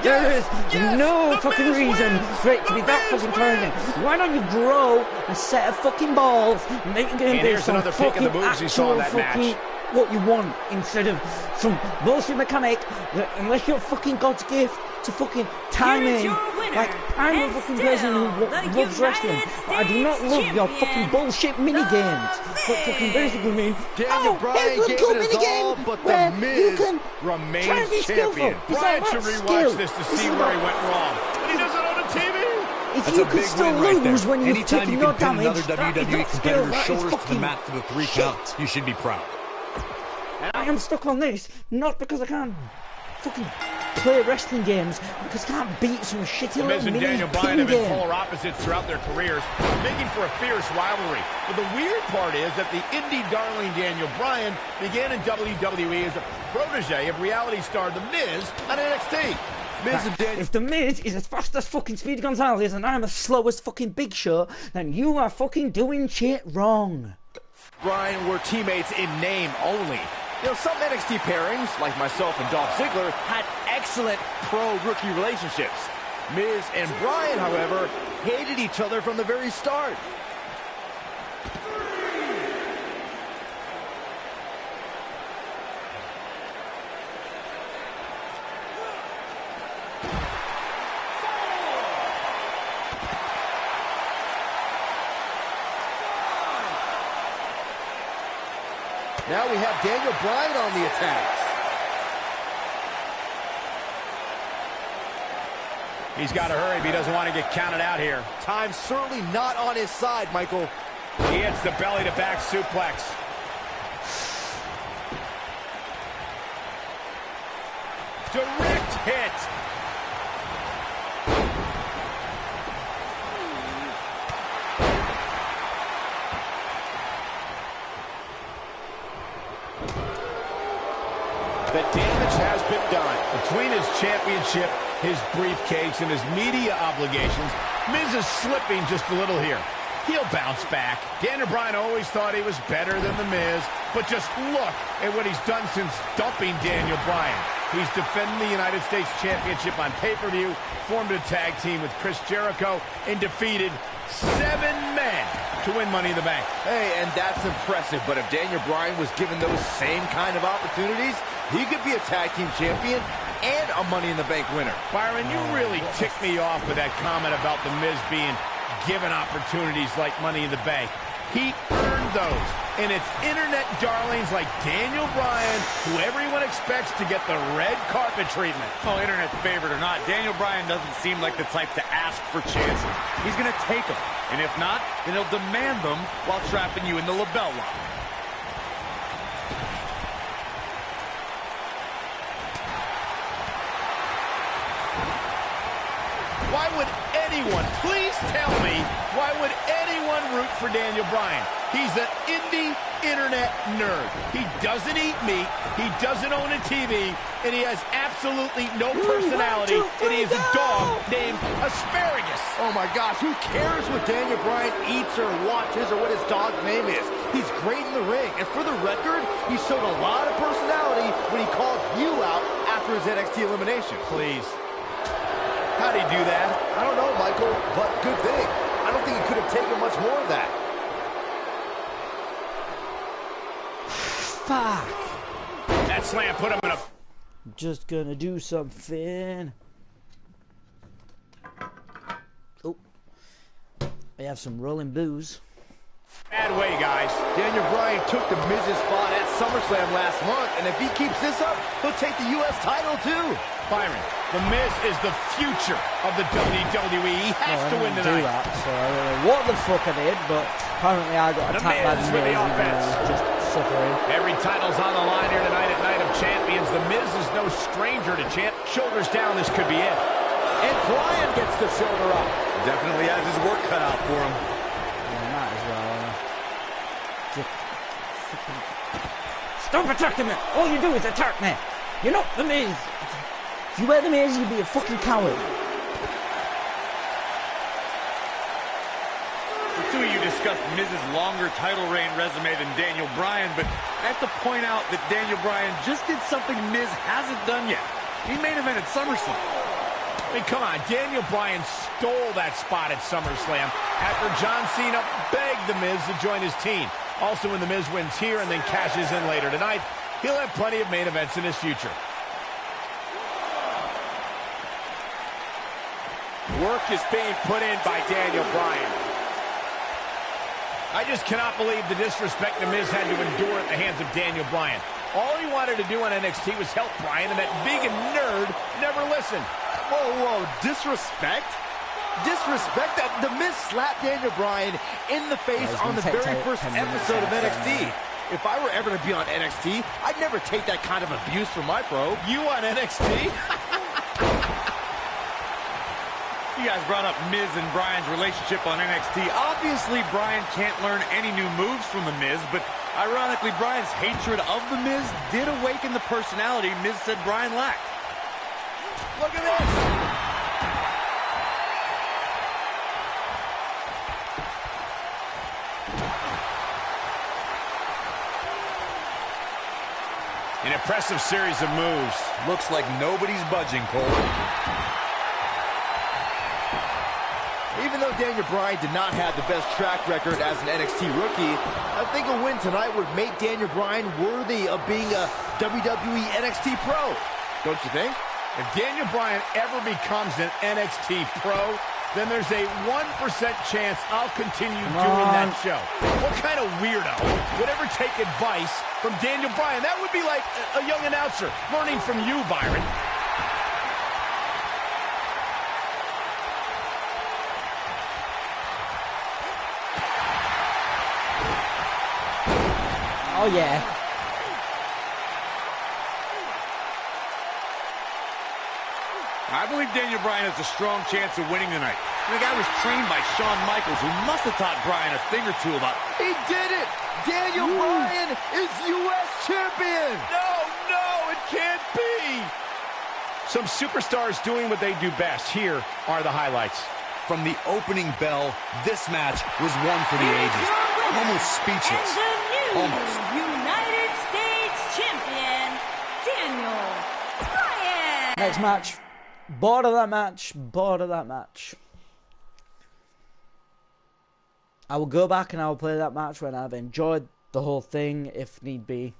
Speaker 1: There is
Speaker 8: yes,
Speaker 1: no
Speaker 8: the
Speaker 1: fucking
Speaker 8: Miz
Speaker 1: reason
Speaker 8: wins!
Speaker 1: for it to be
Speaker 8: The
Speaker 1: that
Speaker 8: Miz
Speaker 1: fucking tiny.
Speaker 8: wins!
Speaker 1: Why don't you grow a set of fucking balls and make a game
Speaker 8: And
Speaker 1: based
Speaker 8: here's
Speaker 1: on
Speaker 8: another peek at
Speaker 1: fucking
Speaker 8: the moves you saw in
Speaker 1: actual
Speaker 8: that
Speaker 1: fucking
Speaker 8: match.
Speaker 1: what you want instead of some bullshit mechanic that unless you're fucking God's gift to fucking timing.
Speaker 3: Here is your winner,
Speaker 1: Like, I'm a
Speaker 3: and
Speaker 1: fucking person who
Speaker 3: still the
Speaker 1: loves wrestling.
Speaker 3: United
Speaker 1: But I do not love your
Speaker 3: States
Speaker 1: fucking bullshit mini games. What fucking basically mean,
Speaker 2: Daniel Bryan
Speaker 1: here's a
Speaker 2: gave
Speaker 1: cool
Speaker 2: it his
Speaker 1: mini
Speaker 2: all,
Speaker 1: game
Speaker 2: but the
Speaker 1: where you
Speaker 2: Miz
Speaker 1: can
Speaker 2: remains
Speaker 1: try to be skillful.
Speaker 2: champion.
Speaker 1: It's
Speaker 8: Bryan
Speaker 1: like,
Speaker 8: should
Speaker 1: that's
Speaker 8: rewatch
Speaker 1: skill.
Speaker 8: this to
Speaker 1: This
Speaker 8: see
Speaker 1: is
Speaker 8: where he
Speaker 1: about-
Speaker 8: went wrong. He does it on the TV.
Speaker 1: If
Speaker 4: That's
Speaker 1: you
Speaker 4: a
Speaker 1: can
Speaker 4: big
Speaker 1: still
Speaker 4: win right there.
Speaker 1: lose when you've
Speaker 4: Anytime
Speaker 1: taken
Speaker 4: you
Speaker 1: your
Speaker 4: can pin
Speaker 1: damage,
Speaker 4: another
Speaker 1: that is
Speaker 4: WWE
Speaker 1: not skill,
Speaker 4: competitor's
Speaker 1: that is
Speaker 4: shoulders to the
Speaker 1: fucking
Speaker 4: mat for the 3
Speaker 1: shit.
Speaker 4: count, you should be proud.
Speaker 1: I am stuck on this, not because I can't fucking play wrestling games, because I can't beat some shitty
Speaker 8: The Miz
Speaker 1: little
Speaker 8: and
Speaker 1: mini
Speaker 8: Daniel Bryan
Speaker 1: pin
Speaker 8: have been
Speaker 1: game.
Speaker 8: polar opposites throughout their careers, making for a fierce rivalry. But the weird part is that the indie darling Daniel Bryan began in WWE as a protege of reality star The Miz on NXT.
Speaker 2: Miz and Daniel.
Speaker 1: If the Miz is as fast as fucking Speedy Gonzalez and I'm as slow as fucking Big Show, then you are fucking doing shit wrong.
Speaker 2: Bryan were teammates in name only. You know, some NXT pairings, like myself and Dolph Ziggler, had excellent pro-rookie relationships. Miz and Bryan, however, hated each other from the very start. Now we have Daniel Bryan on the attacks.
Speaker 8: He's got to hurry if he doesn't want to get counted out here.
Speaker 2: Time's certainly not on his side, Michael.
Speaker 8: He hits the belly-to-back suplex. Direct hit.
Speaker 5: The damage has been done.
Speaker 8: Between his championship, his briefcase, and his media obligations, Miz is slipping just a little here. He'll bounce back. Daniel Bryan always thought he was better than The Miz, but just look at what he's done since dumping Daniel Bryan. He's defending the United States Championship on pay-per-view, formed a tag team with Chris Jericho, and defeated 7 men to win Money in the Bank.
Speaker 2: Hey, and that's impressive, but if Daniel Bryan was given those same kind of opportunities, he could be a tag team champion and a Money in the Bank winner.
Speaker 8: Byron, you really ticked me off with that comment about The Miz being given opportunities like Money in the Bank. He earned those, and it's internet darlings like Daniel Bryan who everyone expects to get the red carpet treatment.
Speaker 6: Oh, internet favorite or not, Daniel Bryan doesn't seem like the type to ask for chances. He's going to take them, and if not, then he'll demand them while trapping you in the LaBelle lock.
Speaker 8: Why would anyone, please tell me, why would anyone root for Daniel Bryan? He's an indie internet nerd. He doesn't eat meat, he doesn't own a TV, and he has absolutely no personality, and he is a dog named Asparagus.
Speaker 2: Oh my gosh, who cares what Daniel Bryan eats or watches or what his dog's name is? He's great in the ring, and for the record, he showed a lot of personality when he called you out after his NXT elimination.
Speaker 8: Please. How'd he do that?
Speaker 2: I don't know, Michael, but good thing. I don't think he could have taken much more of that.
Speaker 1: Fuck.
Speaker 8: That slam put him in a...
Speaker 1: Just gonna do something. Oh. We have some rolling booze.
Speaker 8: bad way, guys.
Speaker 2: Daniel Bryan took the Miz's spot at SummerSlam last month, and if he keeps this up, he'll take the U.S. title, too.
Speaker 8: Byron, the Miz is the future of the WWE. He has to win tonight.
Speaker 1: Do that, so I don't know what the fuck I did, but apparently I got attacked by the Miz
Speaker 8: with the
Speaker 1: and
Speaker 8: offense.
Speaker 1: just suffering.
Speaker 8: Every title's on the line here tonight at Night of Champions. The Miz is no stranger to champ. Shoulders down, this could be it.
Speaker 2: And Bryan gets the shoulder up.
Speaker 7: Definitely has his work cut out for him.
Speaker 1: Yeah, might as well. Just fucking... Stop attacking me! All you do is attack me! You're not the Miz! If you were the Miz, you'd be a fucking coward.
Speaker 6: The two of you discussed Miz's longer title reign resume than Daniel Bryan, but I have to point out that Daniel Bryan just did something Miz hasn't done yet. He main evented SummerSlam.
Speaker 8: I mean, come on, Daniel Bryan stole that spot at SummerSlam after John Cena begged The Miz to join his team. Also, when The Miz wins here and then cashes in later tonight, he'll have plenty of main events in his future.
Speaker 5: Work is being put in by Daniel Bryan.
Speaker 8: I just cannot believe the disrespect The Miz had to endure at the hands of Daniel Bryan. All he wanted to do on NXT was help Bryan, and that vegan nerd never listened.
Speaker 2: Whoa, whoa, disrespect? Disrespect? That The Miz slapped Daniel Bryan in the face on the very first episode of NXT. If I were ever to be on NXT, I'd never take that kind of abuse from my bro.
Speaker 8: You on NXT?
Speaker 6: You guys brought up Miz and Bryan's relationship on NXT. Obviously, Bryan can't learn any new moves from The Miz, but ironically, Bryan's hatred of The Miz did awaken the personality Miz said Bryan lacked.
Speaker 8: Look at this! An impressive series of moves.
Speaker 7: Looks like nobody's budging, Cole.
Speaker 2: Even though Daniel Bryan did not have the best track record as an NXT rookie, I think a win tonight would make Daniel Bryan worthy of being a WWE NXT Pro. Don't you think?
Speaker 8: If Daniel Bryan ever becomes an NXT Pro, then there's a 1% chance I'll continue doing that show. What kind of weirdo would ever take advice from Daniel Bryan? That would be like a young announcer learning from you, Byron.
Speaker 1: Oh yeah.
Speaker 6: I believe Daniel Bryan has a strong chance of winning tonight. The guy was trained by Shawn Michaels, who must have taught Bryan a thing or two about...
Speaker 2: He did it! Daniel Bryan is U.S. champion!
Speaker 8: No, it can't be! Some superstars doing what they do best. Here are the highlights.
Speaker 7: From the opening bell, this match was one for the ages. I'm almost speechless.
Speaker 3: And the new
Speaker 7: Almost.
Speaker 3: United States champion, Daniel Bryan.
Speaker 1: Next match. Bored of that match. Bored of that match. I will go back and I will play that match when I've enjoyed the whole thing, if need be.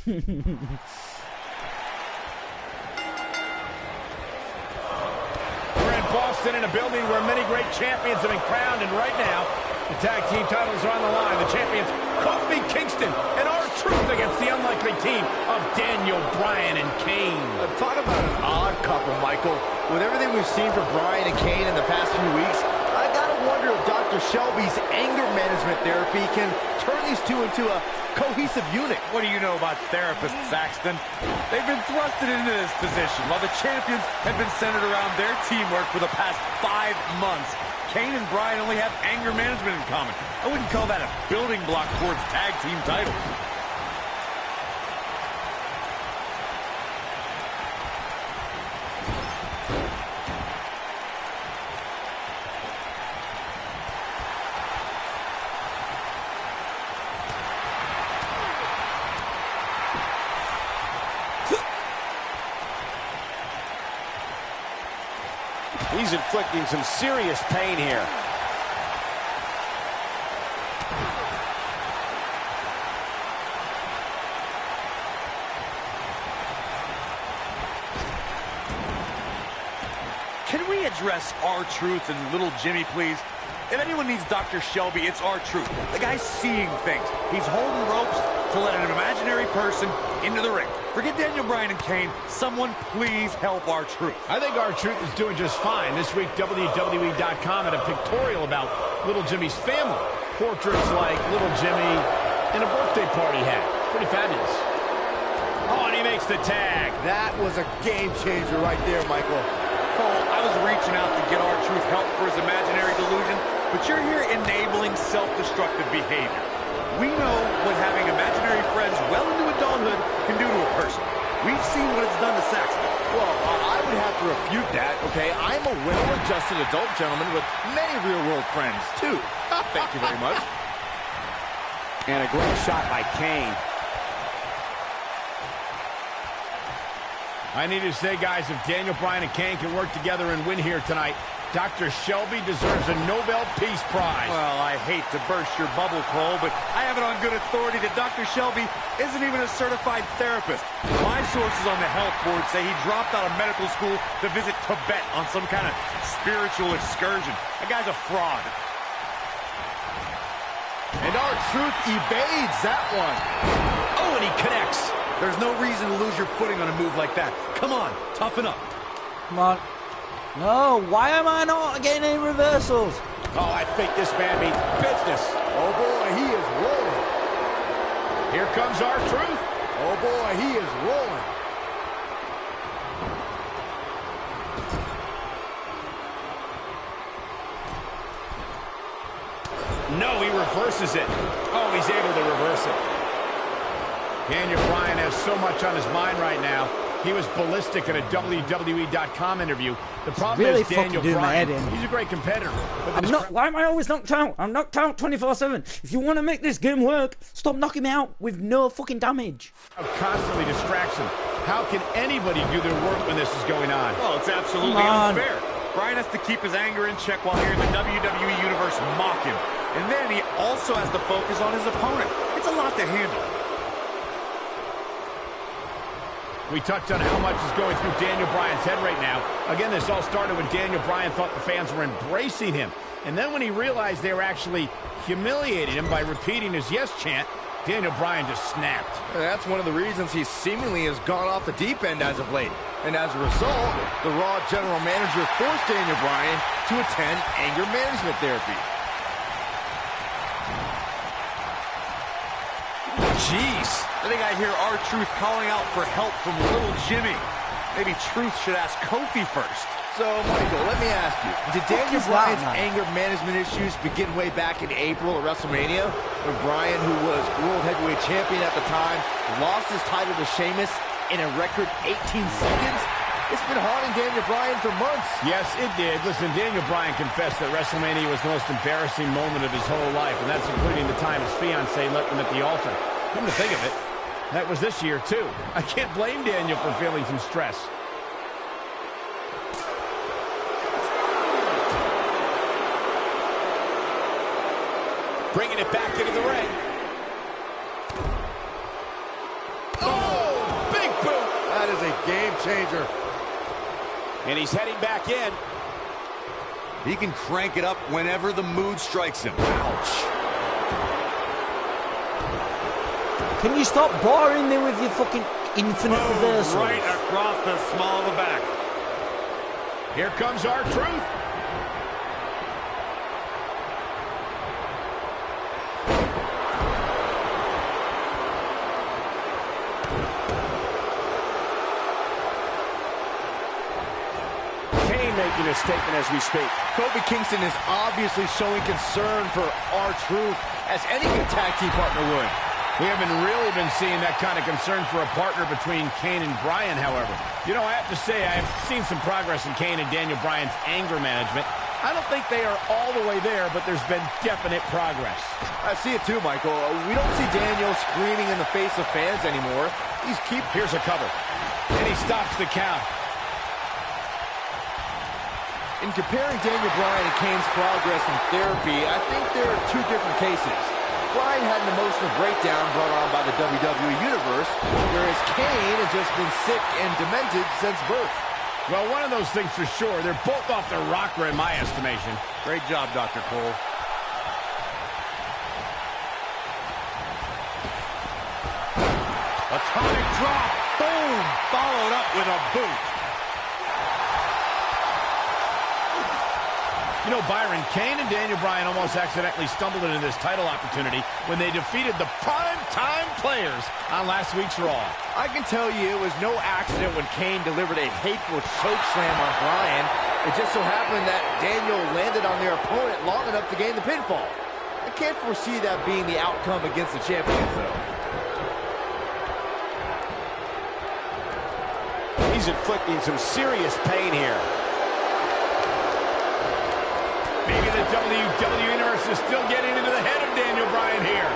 Speaker 8: We're in Boston in a building where many great champions have been crowned, and right now, the tag team titles are on the line. The champions, Kofi Kingston and R-Truth against the unlikely team of Daniel Bryan and Kane.
Speaker 2: Talk about an odd couple, Michael. With everything we've seen from Bryan and Kane in the past few weeks, I gotta wonder if Dr. Shelby's anger management therapy can turn these two into a cohesive unit.
Speaker 6: What do you know about therapists, Saxton? They've been thrusted into this position while the champions have been centered around their teamwork for the past 5 months. Kane and Bryan only have anger management in common. I wouldn't call that a building block towards tag team titles.
Speaker 8: He's inflicting some serious pain here.
Speaker 6: Can we address R-Truth and Little Jimmy, please? If anyone needs Dr. Shelby, it's R-Truth. The guy's seeing things. He's holding ropes to let an imaginary person into the ring. Forget Daniel Bryan and Kane. Someone please help R-Truth.
Speaker 8: I think R-Truth is doing just fine. This week, WWE.com had a pictorial about Little Jimmy's family. Portraits like Little Jimmy and a birthday party he had. Pretty fabulous. Oh, and he makes the tag.
Speaker 2: That was a game changer right there, Michael.
Speaker 6: Cole, I was reaching out to get R-Truth help for his imaginary delusion, but you're here enabling self-destructive behavior. We know what having imaginary friends well into adulthood can do to a person. We've seen what it's done to Saxton.
Speaker 2: Well, I would have to refute that, okay? I'm a well-adjusted adult gentleman with many real-world friends, too. Thank you very much.
Speaker 8: And a great shot by Kane. I need to say, guys, if Daniel Bryan and Kane can work together and win here tonight, Dr. Shelby deserves a Nobel Peace Prize.
Speaker 6: Well, I hate to burst your bubble, Cole, but I have it on good authority that Dr. Shelby isn't even a certified therapist. My sources on the health board say he dropped out of medical school to visit Tibet on some kind of spiritual excursion. That guy's a fraud.
Speaker 2: And R-Truth evades that one.
Speaker 7: Oh, and he connects. There's no reason to lose your footing on a move like that. Come on, toughen up.
Speaker 1: Come on. No, why am I not getting any reversals?
Speaker 8: Oh, I think this man means business.
Speaker 2: Oh, boy, he is rolling.
Speaker 8: Here comes R-Truth.
Speaker 2: Oh, boy, he is rolling.
Speaker 8: No, he reverses it. Oh, he's able to reverse it. Daniel Bryan has so much on his mind right now. He was ballistic in a WWE.com interview. The problem
Speaker 1: really
Speaker 8: is Daniel
Speaker 1: fucking doing my head
Speaker 8: Bryan,
Speaker 1: in.
Speaker 8: he's a great competitor. But
Speaker 1: Why am I always knocked out? I'm knocked out 24/7. If you want to make this game work, stop knocking me out with no fucking damage.
Speaker 8: constantly distraction. How can anybody do their work when this is going on?
Speaker 6: Well, it's absolutely unfair. Bryan has to keep his anger in check while hearing the WWE Universe mock him. And then he also has to focus on his opponent. It's a lot to handle.
Speaker 8: We touched on how much is going through Daniel Bryan's head right now. Again, this all started when Daniel Bryan thought the fans were embracing him. And then when he realized they were actually humiliating him by repeating his yes chant, Daniel Bryan just snapped.
Speaker 2: That's one of the reasons he seemingly has gone off the deep end as of late. And as a result, the Raw general manager forced Daniel Bryan to attend anger management therapy.
Speaker 6: Jeez. I think I hear R-Truth calling out for help from little Jimmy. Maybe Truth should ask Kofi first.
Speaker 2: So, Michael, let me ask you, did Daniel Bryan's anger management issues begin way back in April at WrestleMania, when Bryan, who was World Heavyweight Champion at the time, lost his title to Sheamus in a record 18 seconds? It's been haunting Daniel Bryan for months.
Speaker 8: Yes, it did. Listen, Daniel Bryan confessed that WrestleMania was the most embarrassing moment of his whole life, and that's including the time his fiancée left him at the altar. Come to think of it, that was this year, too. I can't blame Daniel for feeling some stress. Bringing it back into the ring. Oh, big boot.
Speaker 2: That is a game changer.
Speaker 8: And he's heading back in.
Speaker 7: He can crank it up whenever the mood strikes him. Ouch.
Speaker 1: Can you stop boring me with your fucking infinite reversals?
Speaker 6: Right across the small of the back.
Speaker 8: Here comes R-Truth. Making a statement as we speak.
Speaker 2: Kofi Kingston is obviously showing concern for R-Truth, as any good tag team partner would.
Speaker 8: We haven't really been seeing that kind of concern for a partner between Kane and Bryan, however. You know, I have to say, I've seen some progress in Kane and Daniel Bryan's anger management. I don't think they are all the way there, but there's been definite progress.
Speaker 2: I see it too, Michael. We don't see Daniel screaming in the face of fans anymore.
Speaker 8: Here's a cover. And he stops the count.
Speaker 2: In comparing Daniel Bryan and Kane's progress in therapy, I think there are two different cases. Bryan had an emotional breakdown brought on by the WWE Universe, whereas Kane has just been sick and demented since birth.
Speaker 8: Well, one of those things for sure. They're both off their rocker in my estimation.
Speaker 6: Great job, Dr. Cole. Atomic drop. Boom. Followed up with a boot.
Speaker 8: You know, Byron, Kane and Daniel Bryan almost accidentally stumbled into this title opportunity when they defeated the prime-time players on last week's Raw.
Speaker 2: I can tell you it was no accident when Kane delivered a hateful chokeslam on Bryan. It just so happened that Daniel landed on their opponent long enough to gain the pinfall. I can't foresee that being the outcome against the champions, though.
Speaker 8: He's inflicting some serious pain here. Maybe the WWE Universe is still getting into the head of Daniel Bryan here.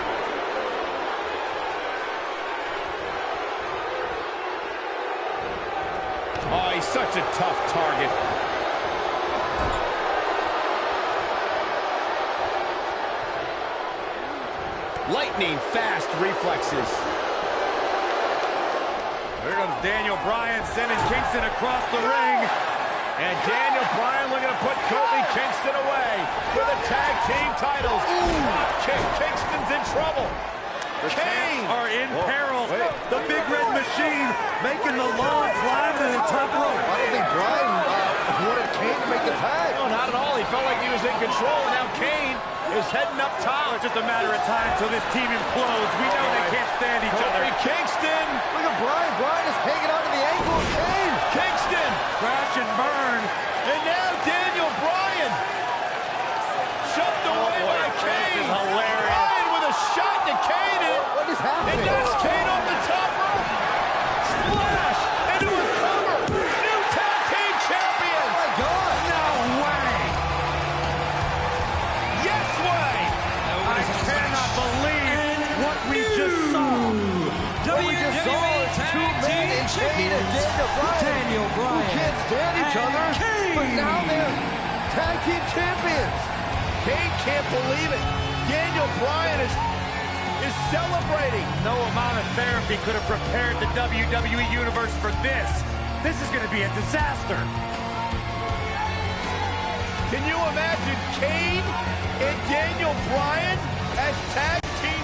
Speaker 8: Oh, he's such a tough target. Lightning fast reflexes.
Speaker 6: Here comes Daniel Bryan sending Kingston across the ring.
Speaker 8: And Daniel Bryan looking to put Kofi Kingston away for the tag team titles. Kingston's in trouble.
Speaker 6: The
Speaker 8: Kane
Speaker 6: champs are in peril. The Big Red Machine making the long climb to the top rope.
Speaker 2: I don't think Bryan wanted Kane to make the tag.
Speaker 8: No, not at all. He felt like he was in control. And now Kane is heading up top.
Speaker 6: It's just a matter of time until this team implodes. We know they can't stand each other.
Speaker 8: Kofi Kingston.
Speaker 2: Look at Bryan. Bryan is hanging on to the ankle of Kane.
Speaker 8: Kingston.
Speaker 6: Crash and burn.
Speaker 8: And now Daniel Bryan. Shoved away by Kane.
Speaker 6: This is hilarious.
Speaker 8: Bryan with a shot to Kane.
Speaker 2: What is happening?
Speaker 8: And knocks Kane off the top rope. Splash into a cover. New tag team champions.
Speaker 2: Oh my God.
Speaker 6: No way.
Speaker 8: Yes way.
Speaker 6: I cannot believe what we just saw.
Speaker 2: What we just saw is two men in Kane and Daniel Bryan. Who can't stand each other, but now they're tag team champions.
Speaker 8: Kane can't believe it. Daniel Bryan is celebrating.
Speaker 6: No amount of therapy could have prepared the WWE Universe for this. This is going to be a disaster.
Speaker 8: Can you imagine Kane and Daniel Bryan as tag team?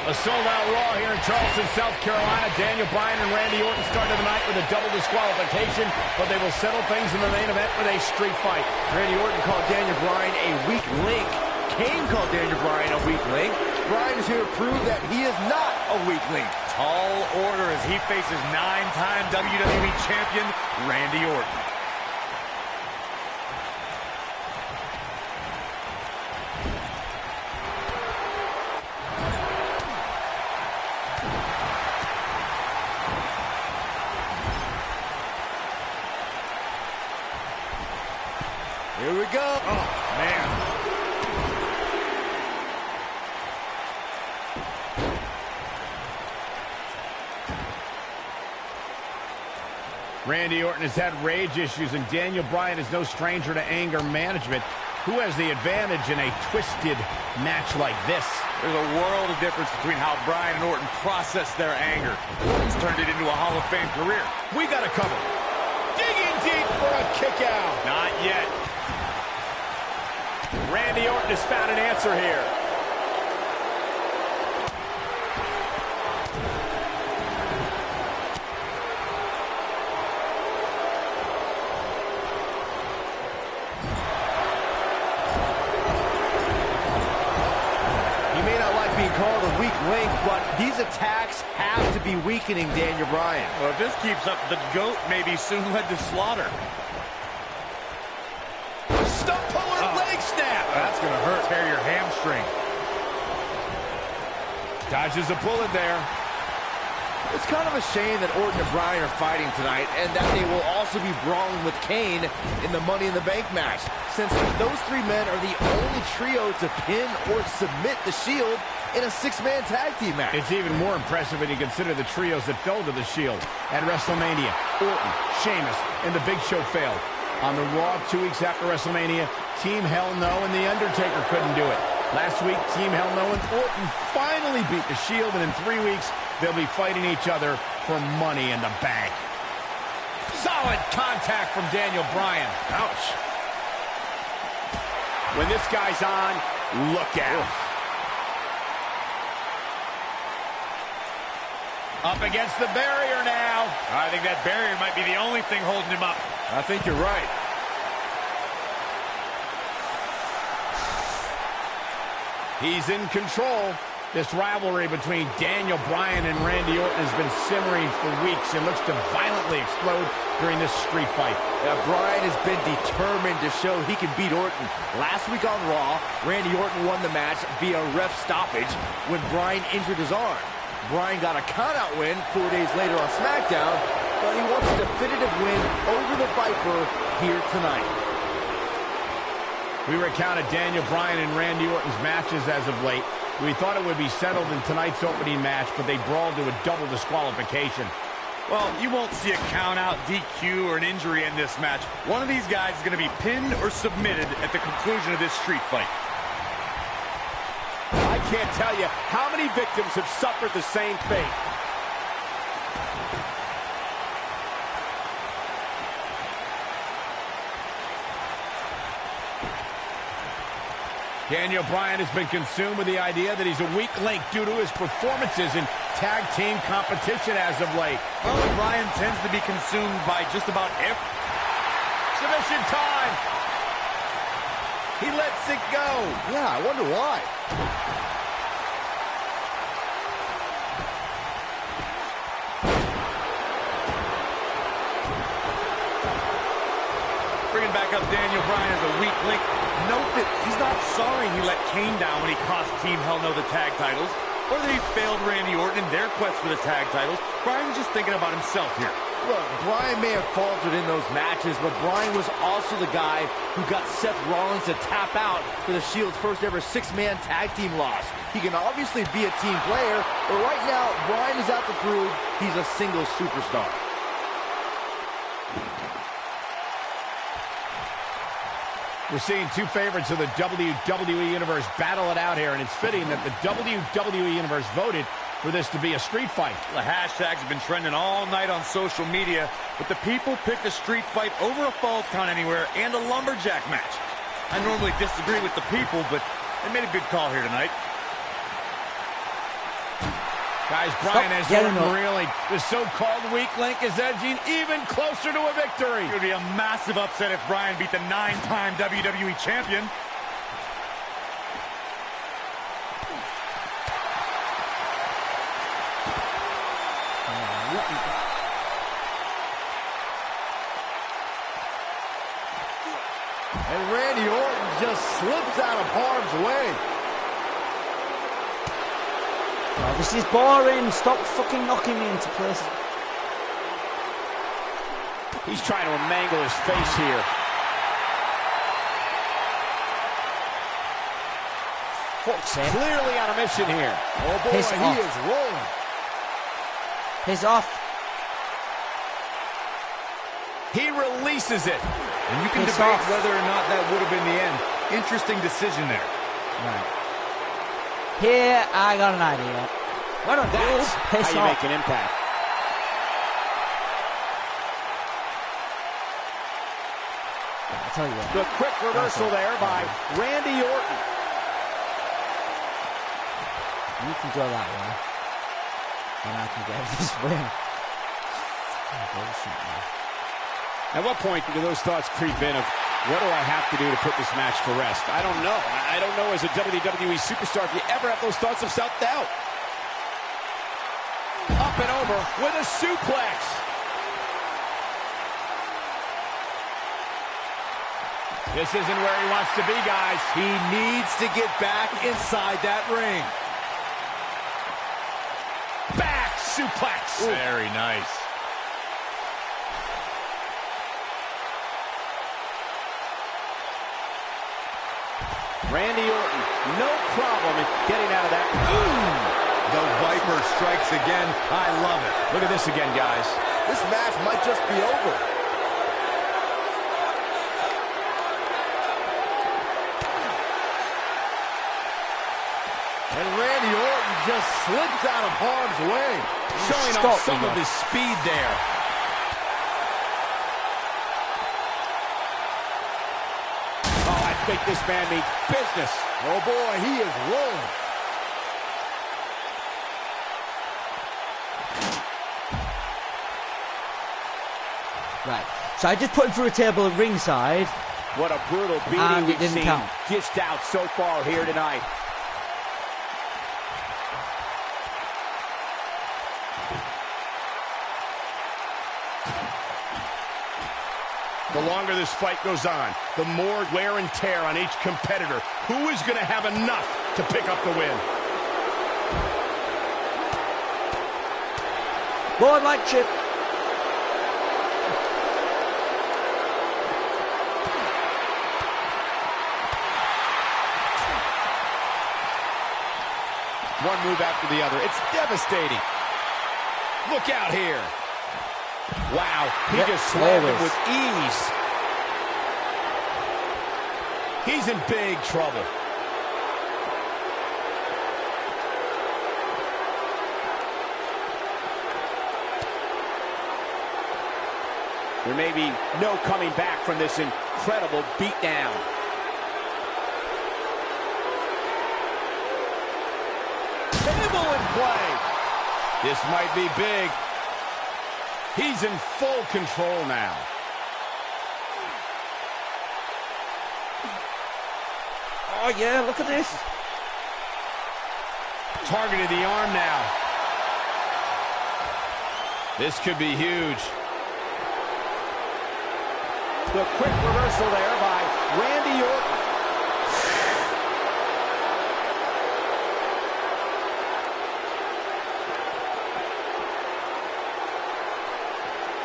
Speaker 8: A sold-out Raw here in Charleston, South Carolina. Daniel Bryan and Randy Orton started the night with a double disqualification, but they will settle things in the main event with a street fight.
Speaker 2: Randy Orton called Daniel Bryan a weak link. Kane called Daniel Bryan a weak link. Bryan is here to prove that he is not a weak link.
Speaker 6: Tall order as he faces 9-time WWE Champion Randy Orton.
Speaker 2: Here we go.
Speaker 6: Oh, man.
Speaker 8: Randy Orton has had rage issues, and Daniel Bryan is no stranger to anger management. Who has the advantage in a twisted match like this?
Speaker 6: There's a world of difference between how Bryan and Orton process their anger. Orton's turned it into a Hall of Fame career.
Speaker 8: We got a cover. Digging deep for a kick out.
Speaker 6: Not yet.
Speaker 8: Randy Orton has found an answer here.
Speaker 2: He may not like being called a weak link, but these attacks have to be weakening Daniel Bryan.
Speaker 6: Well, if this keeps up, the GOAT may be soon led to slaughter.
Speaker 8: Stump puller leg snap.
Speaker 6: That's going to hurt. Tear your hamstring.
Speaker 8: Dodges a bullet there.
Speaker 2: It's kind of a shame that Orton and Bryan are fighting tonight, and that they will also be brawling with Kane in the Money in the Bank match, since those three men are the only trio to pin or submit the Shield in a six-man tag team match.
Speaker 8: It's even more impressive when you consider the trios that fell to the Shield. At WrestleMania, Orton, Sheamus, and The Big Show failed. On the Raw 2 weeks after WrestleMania, Team Hell No and The Undertaker couldn't do it. Last week, Team Hell No and Orton finally beat the Shield, and in 3 weeks, they'll be fighting each other for Money in the Bank. Solid contact from Daniel Bryan. Ouch. When this guy's on, look out. Up against the barrier now.
Speaker 6: I think that barrier might be the only thing holding him up.
Speaker 2: I think you're right.
Speaker 8: He's in control. This rivalry between Daniel Bryan and Randy Orton has been simmering for weeks and looks to violently explode during this street fight.
Speaker 2: Yeah, Bryan has been determined to show he can beat Orton. Last week on Raw, Randy Orton won the match via ref stoppage when Bryan injured his arm. Bryan got a countout win 4 days later on SmackDown, but he wants a definitive win over the Viper here tonight.
Speaker 8: We recounted Daniel Bryan and Randy Orton's matches as of late. We thought it would be settled in tonight's opening match, but they brawled to a double disqualification.
Speaker 6: Well, you won't see a count-out, DQ, or an injury in this match. One of these guys is going to be pinned or submitted at the conclusion of this street fight.
Speaker 5: I can't tell you how many victims have suffered the same fate.
Speaker 8: Daniel Bryan has been consumed with the idea that he's a weak link due to his performances in tag team competition as of late.
Speaker 6: Well, Bryan tends to be consumed by just about every...
Speaker 8: Submission time! He lets it go.
Speaker 2: Yeah, I wonder why.
Speaker 6: Bringing back up Daniel Bryan as a weak link. Note that he's not sorry he let Kane down when he cost Team Hell No the tag titles, or that he failed Randy Orton in their quest for the tag titles. Bryan's just thinking about himself here.
Speaker 2: Look, Bryan may have faltered in those matches, but Bryan was also the guy who got Seth Rollins to tap out for the Shield's first ever six-man tag team loss. He can obviously be a team player, but right now, Bryan is out to prove he's a single superstar.
Speaker 8: We're seeing two favorites of the WWE Universe battle it out here, and it's fitting that the WWE Universe voted for this to be a street fight.
Speaker 6: The hashtags have been trending all night on social media, but the people picked a street fight over a Falls Count Anywhere and a lumberjack match. I normally disagree with the people, but they made a good call here tonight.
Speaker 8: Guys, Bryan has Orton reeling. The so-called weak link is edging even closer to a victory.
Speaker 6: It would be a massive upset if Bryan beat the 9-time WWE champion.
Speaker 2: And Randy Orton just slips out of harm's way.
Speaker 1: Oh, this is boring. Stop fucking knocking me into place.
Speaker 5: He's trying to mangle his face here.
Speaker 1: Fuck's sake.
Speaker 5: Clearly on a mission here.
Speaker 2: Oh boy,
Speaker 1: Piss
Speaker 2: he
Speaker 1: off.
Speaker 2: is rolling.
Speaker 1: Piss off.
Speaker 8: He releases it.
Speaker 6: And you can
Speaker 1: Piss
Speaker 6: debate
Speaker 1: off.
Speaker 6: whether or not that would have been the end. Interesting decision there.
Speaker 1: Right. Here, I got an idea. Why don't
Speaker 5: That's
Speaker 1: you
Speaker 5: how
Speaker 1: piss
Speaker 5: you
Speaker 1: off?
Speaker 5: make an impact.
Speaker 1: I'll tell you what.
Speaker 5: The quick reversal there by Randy Orton.
Speaker 1: You can go that way. And I can go this way.
Speaker 5: At what point do those thoughts creep in of, what do I have to do to put this match to rest? I don't know. I don't know as a WWE superstar if you ever have those thoughts of self-doubt. Up and over with a suplex.
Speaker 8: This isn't where he wants to be, guys.
Speaker 2: He needs to get back inside that ring.
Speaker 8: Back suplex.
Speaker 6: Very nice.
Speaker 5: Randy Orton, no problem in getting out of that.
Speaker 4: The Viper strikes again. I love it.
Speaker 5: Look at this again, guys.
Speaker 2: This match might just be over. And Randy Orton just slips out of harm's way.
Speaker 8: Showing
Speaker 1: Stop
Speaker 8: off some
Speaker 1: me,
Speaker 8: of his speed there.
Speaker 5: Oh, I think this man means business.
Speaker 2: Oh boy, he is rolling.
Speaker 1: Right. So I just put him through a table at ringside.
Speaker 5: What a brutal
Speaker 1: And
Speaker 5: beating
Speaker 1: it
Speaker 5: we've
Speaker 1: didn't
Speaker 5: seen
Speaker 1: count.
Speaker 5: dished out so far here tonight.
Speaker 8: The longer this fight goes on, the more wear and tear on each competitor. Who is going to have enough to pick up the win?
Speaker 1: Boy, Mike Chip.
Speaker 5: One move after the other. It's devastating. Look out here. Wow, he just slammed him with ease.
Speaker 8: He's in big trouble.
Speaker 5: There may be no coming back from this incredible beatdown.
Speaker 8: Table in play. This might be big. He's in full control now.
Speaker 1: Oh, yeah, look at this.
Speaker 8: Targeted the arm now. This could be huge.
Speaker 5: The quick reversal there by Randy Orton.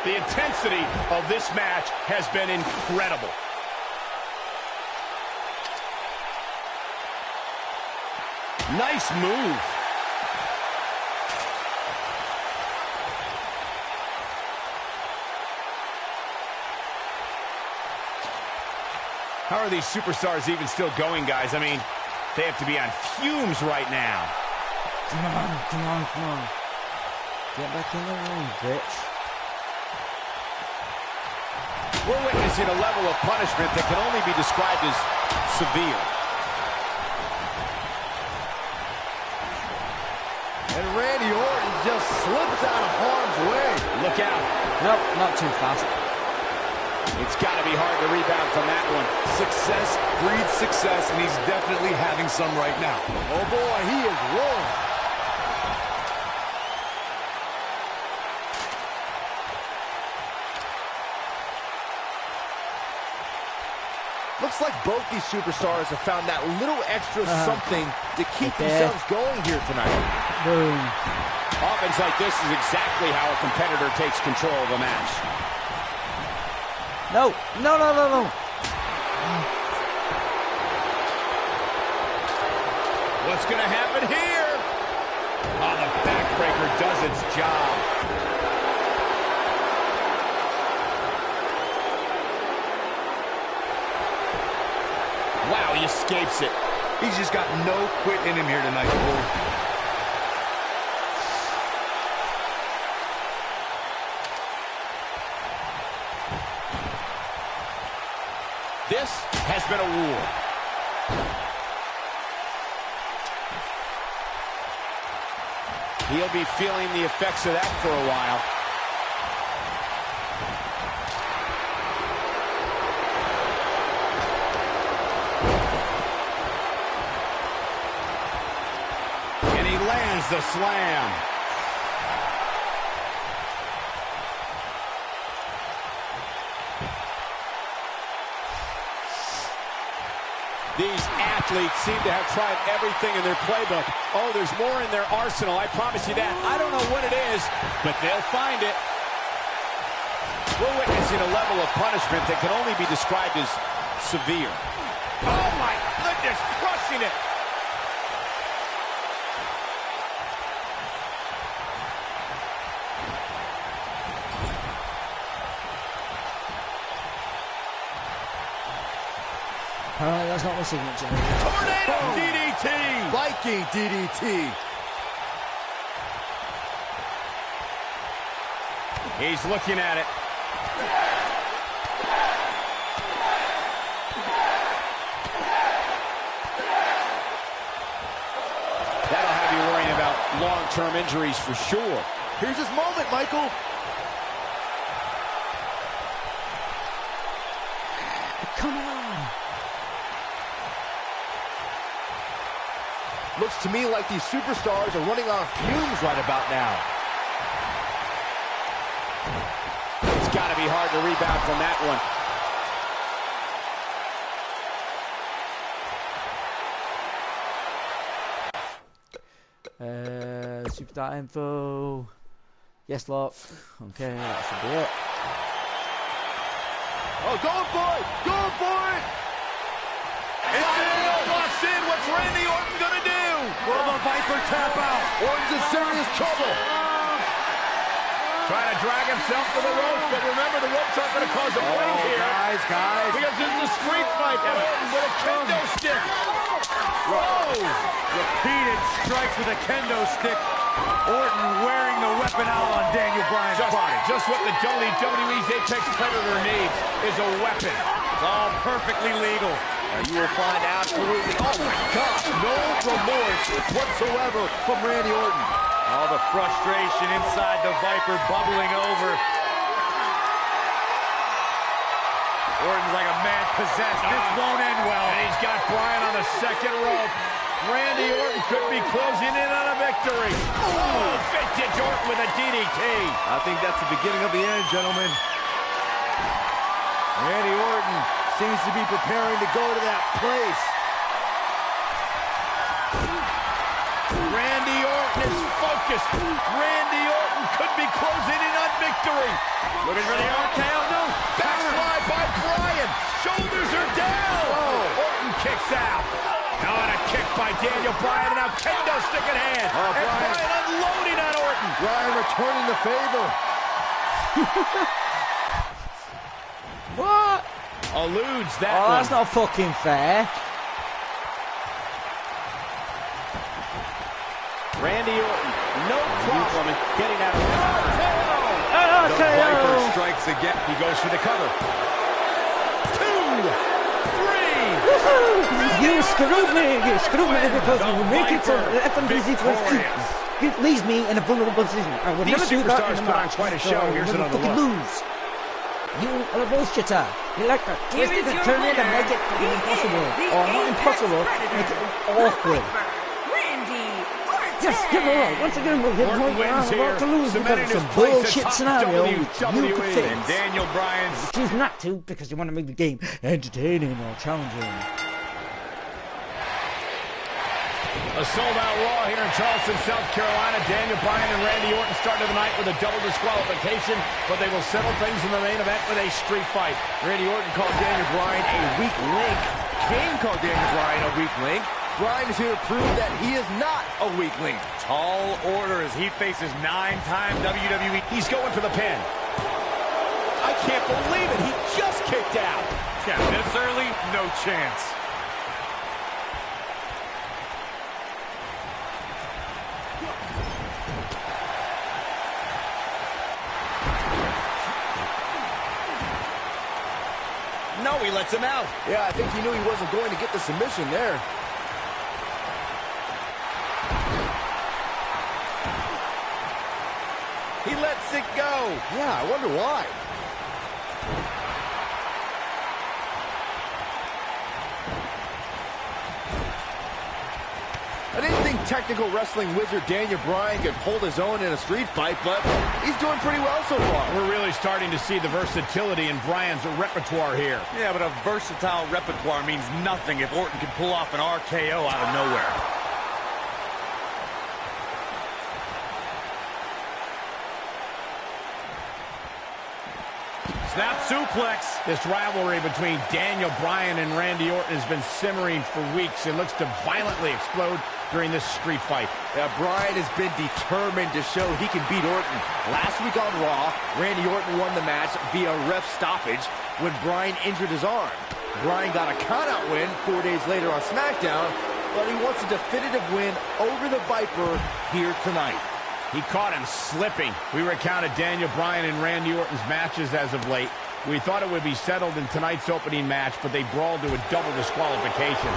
Speaker 8: The intensity of this match has been incredible. Nice move. How are these superstars even still going, guys? I mean, they have to be on fumes right now.
Speaker 1: Come on, come on, come on. Get back in the ring, bitch.
Speaker 5: We're witnessing a level of punishment that can only be described as severe.
Speaker 2: And Randy Orton just slips out of harm's way.
Speaker 8: Look out.
Speaker 1: Nope, not too fast.
Speaker 5: It's got to be hard to rebound from that one.
Speaker 4: Success breeds success, and he's definitely having some right now.
Speaker 2: Oh boy, he is rolling. Looks like both these superstars have found that little extra something to keep themselves going here tonight.
Speaker 1: Boom.
Speaker 5: Offense like this is exactly how a competitor takes control of a match.
Speaker 1: No, no, no, no, no.
Speaker 8: What's going to happen here? Oh, the backbreaker does its job. Wow, he escapes it.
Speaker 4: He's just got no quit in him here tonight, Cole.
Speaker 8: This has been a war.
Speaker 5: He'll be feeling the effects of that for a while.
Speaker 8: And he lands the slam.
Speaker 5: These athletes seem to have tried everything in their playbook. Oh, there's more in their arsenal, I promise you that. I don't know what it is, but they'll find it. We're witnessing a level of punishment that can only be described as severe.
Speaker 8: Oh, my goodness, crushing it.
Speaker 1: Alright, that's not my signature.
Speaker 8: Tornado DDT.
Speaker 2: Viking DDT.
Speaker 8: He's looking at it.
Speaker 5: That'll have you worrying about long-term injuries for sure.
Speaker 2: Here's his moment, Michael.
Speaker 1: Come on.
Speaker 2: Looks to me like these superstars are running on fumes right about now.
Speaker 5: It's got to be hard to rebound from that one.
Speaker 1: Superstar info. Yes, lock. Okay, that should be it.
Speaker 2: Oh, going for it! Going for it!
Speaker 8: Daniel walks in. What's Randy Orton gonna do?
Speaker 2: Will the Viper tap out? Orton's in serious trouble.
Speaker 8: Trying to drag himself to the ropes, but remember, the ropes aren't going to cause a break here.
Speaker 2: Guys.
Speaker 8: Because this is a street fight, and Orton with a kendo stick. Whoa!
Speaker 6: Repeated strikes with a kendo stick. Orton wearing the weapon out on Daniel Bryan's body.
Speaker 8: Just what the WWE's Apex Predator needs is a weapon.
Speaker 6: It's all perfectly legal.
Speaker 2: And you will find absolutely, oh my God, no remorse whatsoever from Randy Orton.
Speaker 6: All the frustration inside the Viper bubbling over. Orton's like a man possessed. This won't end well.
Speaker 8: And he's got Bryan on the second rope. Randy Orton could be closing in on a victory. Oh, vintage Orton with a DDT.
Speaker 2: I think that's the beginning of the end, gentlemen. Randy Orton seems to be preparing to go to that place.
Speaker 8: Randy Orton is focused. Randy Orton could be closing in on victory.
Speaker 6: Looking for the RKO. No.
Speaker 8: Backslide by Bryan. Shoulders are down. Oh. Orton kicks out. Now on a kick by Daniel Bryan, and now kendo stick in hand.
Speaker 2: Oh,
Speaker 8: and Bryan unloading on Orton.
Speaker 2: Bryan returning the favor.
Speaker 1: What?
Speaker 8: Eludes that
Speaker 1: Oh,
Speaker 8: one.
Speaker 1: that's not fucking fair.
Speaker 5: Randy Orton, no problem getting out of the
Speaker 6: The Viper strikes again.
Speaker 8: He goes for the cover. 2, 3.
Speaker 1: You screwed me because you make it so FMBZ it leaves me in a vulnerable position. I would
Speaker 8: These
Speaker 1: never do that in
Speaker 8: superstars
Speaker 1: a
Speaker 8: put on
Speaker 1: match.
Speaker 8: quite a show. Here's another
Speaker 1: fucking
Speaker 8: look.
Speaker 1: lose. You are a bullshitter. You like to twist it and turn it and make it fucking impossible. Or not impossible, make it awkward.
Speaker 3: Randy Orton.
Speaker 1: Yes, give it all. Once again, we'll hit
Speaker 8: Orton
Speaker 1: point
Speaker 8: wins
Speaker 1: about to
Speaker 8: here,
Speaker 1: lose because
Speaker 8: cementing
Speaker 1: of some
Speaker 8: his place
Speaker 1: bullshit
Speaker 8: atop
Speaker 1: scenario which you
Speaker 8: WWE.
Speaker 1: could fix.
Speaker 6: And Daniel Bryan's
Speaker 1: Choose not to because you want to make the game entertaining or challenging.
Speaker 8: A sold-out Raw here in Charleston, South Carolina. Daniel Bryan and Randy Orton started the night with a double disqualification, but they will settle things in the main event with a street fight.
Speaker 2: Randy Orton called Daniel Bryan a weak link. Kane called Daniel Bryan a weak link. Bryan is here to prove that he is not a weak link.
Speaker 6: tall order as he faces 9-time WWE.
Speaker 8: He's going for the pin. I can't believe it. He just kicked out.
Speaker 6: Yeah, this early, no chance.
Speaker 8: No, he lets him out.
Speaker 2: Yeah, I think he knew he wasn't going to get the submission there.
Speaker 8: He lets it go.
Speaker 2: Yeah, I wonder why. I didn't think technical wrestling wizard Daniel Bryan could hold his own in a street fight, but he's doing pretty well so far.
Speaker 8: We're really starting to see the versatility in Bryan's repertoire here.
Speaker 6: Yeah, but a versatile repertoire means nothing if Orton can pull off an RKO out of nowhere. Snap suplex.
Speaker 8: This rivalry between Daniel Bryan and Randy Orton has been simmering for weeks. It looks to violently explode during this street fight.
Speaker 2: Yeah, Bryan has been determined to show he can beat Orton. Last week on Raw, Randy Orton won the match via ref stoppage when Bryan injured his arm. Bryan got a countout win 4 days later on SmackDown, but he wants a definitive win over the Viper here tonight.
Speaker 8: He caught him slipping. We recounted Daniel Bryan and Randy Orton's matches as of late. We thought it would be settled in tonight's opening match, but they brawled to a double disqualification.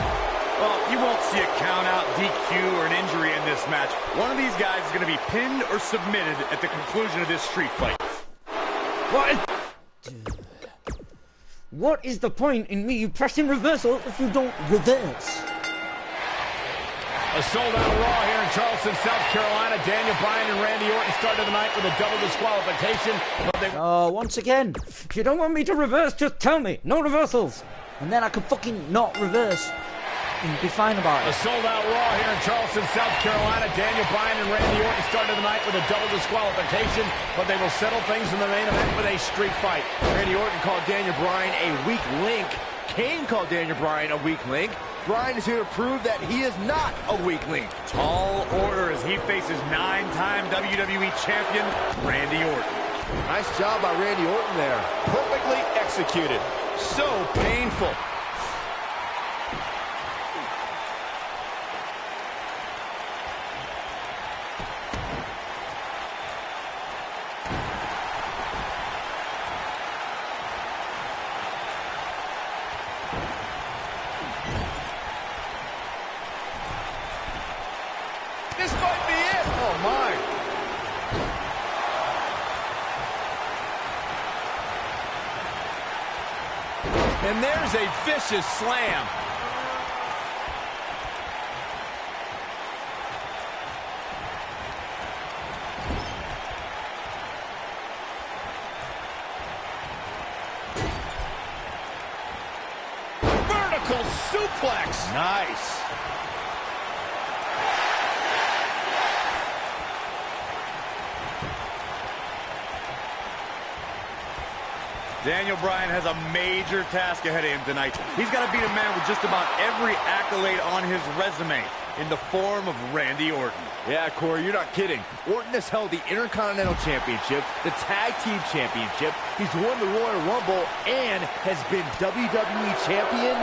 Speaker 6: Well, you won't see a count-out, DQ, or an injury in this match. One of these guys is going to be pinned or submitted at the conclusion of this street fight.
Speaker 1: What? What is the point in me pressing reversal if you don't reverse?
Speaker 8: A sold-out Raw here in Charleston, South Carolina. Daniel Bryan and Randy Orton started the night with a double disqualification. But they...
Speaker 1: once again, if you don't want me to reverse, just tell me. No reversals. And then I can fucking not reverse and be fine about it.
Speaker 8: A sold-out Raw here in Charleston, South Carolina. Daniel Bryan and Randy Orton started the night with a double disqualification, but they will settle things in the main event with a street fight.
Speaker 2: Randy Orton called Daniel Bryan a weak link. Kane called Daniel Bryan a weak link. Bryan is here to prove that he is not a weak link.
Speaker 6: Tall order as he faces 9-time WWE champion Randy Orton.
Speaker 2: Nice job by Randy Orton there.
Speaker 8: Perfectly executed. So painful.
Speaker 2: This might be it. Oh, my.
Speaker 8: And there's a vicious slam. Vertical suplex.
Speaker 2: Nice.
Speaker 6: Daniel Bryan has a major task ahead of him tonight. He's got to beat a man with just about every accolade on his resume in the form of Randy Orton.
Speaker 2: Yeah, Corey, you're not kidding. Orton has held the Intercontinental Championship, the Tag Team Championship. He's won the Royal Rumble and has been WWE Champion